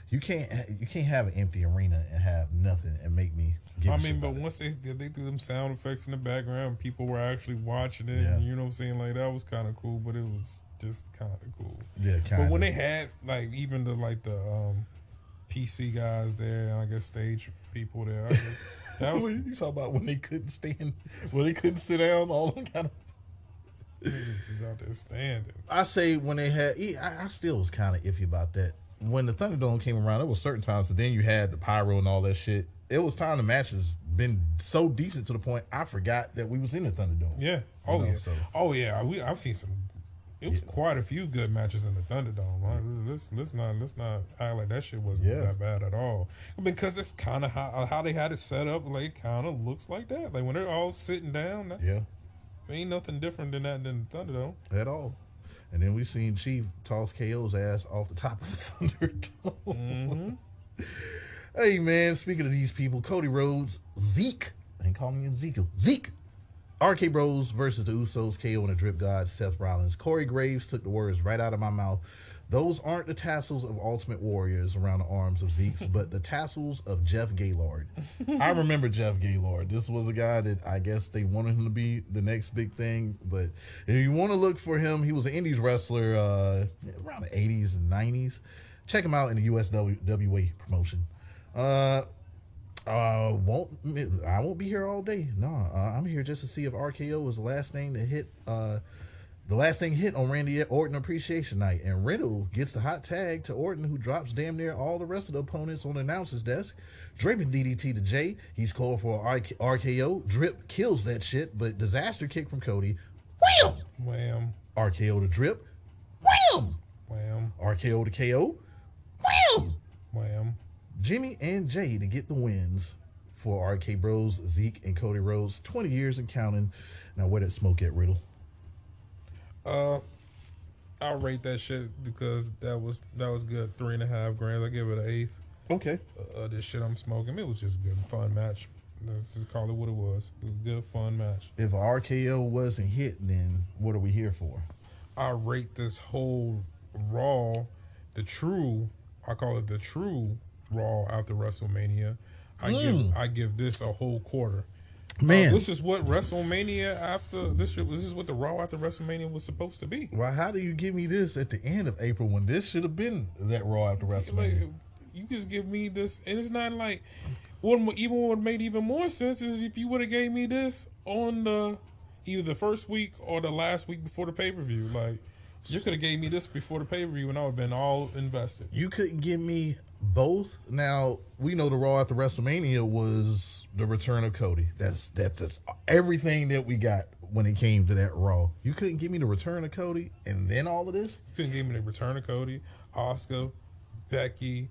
you can't have an empty arena and have nothing and make me give a shit but about once they threw them sound effects in the background, people were actually watching it. Yeah. And you know what I'm saying? Like that was kind of cool, but it was just kind of cool. Yeah, kind of. But when they had like even the PC guys there, and I guess stage people there, that was you talking about when they couldn't stand, when they couldn't sit down, all them kind of. Just out there standing. I say when they had, I still was kind of iffy about that. When the Thunderdome came around, there was certain times, so then you had the pyro and all that shit. It was time the matches been so decent to the point I forgot that we was in the Thunderdome. Yeah. Oh yeah. I've seen some. It was quite a few good matches in the Thunderdome. Right? Let's not act like that shit wasn't that bad at all. Because it's kind of how they had it set up. Like, kind of looks like that. Like when they're all sitting down. Ain't nothing different than that than the Thunderdome at all. And then we seen Chief toss KO's ass off the top of the Thunderdome. Mm-hmm. Hey man, speaking of these people, Cody Rhodes, Zeke, I ain't calling him Ezekiel, Zeke, RK Bros versus the Usos, KO and the Drip God, Seth Rollins. Corey Graves took the words right out of my mouth. Those aren't the tassels of Ultimate Warriors around the arms of Zeke's, but the tassels of Jeff Gaylord. I remember Jeff Gaylord. This was a guy that I guess they wanted him to be the next big thing. But if you want to look for him, he was an Indies wrestler around the 80s and 90s. Check him out in the USWA promotion. I won't be here all day. No, I'm here just to see if RKO was the last thing to hit. The last thing hit on Randy Orton Appreciation Night, and Riddle gets the hot tag to Orton, who drops damn near all the rest of the opponents on the announcer's desk. Draping DDT to Jay. He's called for RKO. Drip kills that shit, but disaster kick from Cody. Wham! Wham. RKO to Drip. Wham! Wham. RKO to KO. Wham! Wham. Jimmy and Jay to get the wins for RK Bros, Zeke, and Cody Rhodes. 20 years and counting. Now, where did Smoke at, Riddle? I'll rate that shit because that was good. 3.5 grand. I give it an 8th. Okay. This shit I'm smoking, it was just a good, fun match. Let's just call it what it was. It was a good, fun match. If RKO wasn't hit, then what are we here for? I rate this whole Raw, I call it the true Raw after WrestleMania. I give this a whole quarter. Man, this is what WrestleMania after this is what the Raw after WrestleMania was supposed to be. Well, how do you give me this at the end of April when this should have been that Raw after WrestleMania? Like, you just give me this, and it's not like what made even more sense is if you would have gave me this on either the first week or the last week before the pay-per-view. Like, you could have gave me this before the pay-per-view, and I would have been all invested. You couldn't give me both. Now we know the Raw after WrestleMania was the return of Cody. That's everything that we got when it came to that Raw. You couldn't give me the return of Cody and then all of this. You couldn't give me the return of Cody, Asuka, Becky.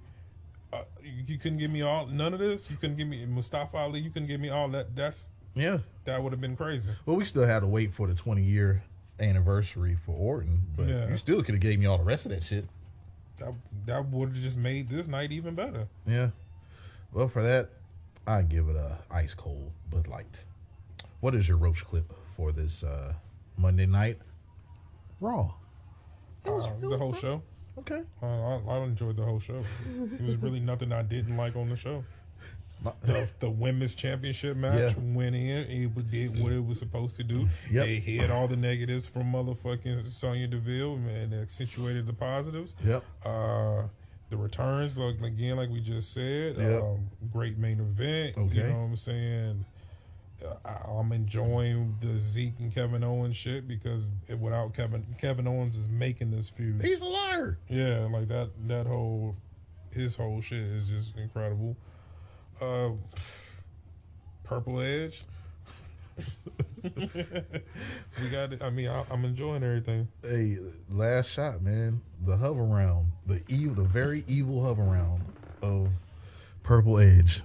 You couldn't give me none of this. You couldn't give me Mustafa Ali. You couldn't give me all that. That would have been crazy. Well, we still had to wait for the 20-year anniversary for Orton, but you still could have gave me all the rest of that shit. That would have just made this night even better. Yeah. Well, for that, I give it a ice cold Bud Light. What is your roach clip for this Monday night Raw? The whole show. Okay. I enjoyed the whole show. It was really nothing I didn't like on the show. The women's championship match went in. It did what it was supposed to do. Yep. They hid all the negatives from motherfucking Sonya Deville and accentuated the positives. Yep. The returns, like we just said, Yep. great main event. Okay. You know what I'm saying? I'm enjoying the Zeke and Kevin Owens shit because without Kevin Owens is making this feud. He's a liar. Yeah, like his whole shit is just incredible. Purple Edge. We got it. I mean, I'm enjoying everything. Hey, last shot, man. The hover round, the very evil hover round of Purple Edge.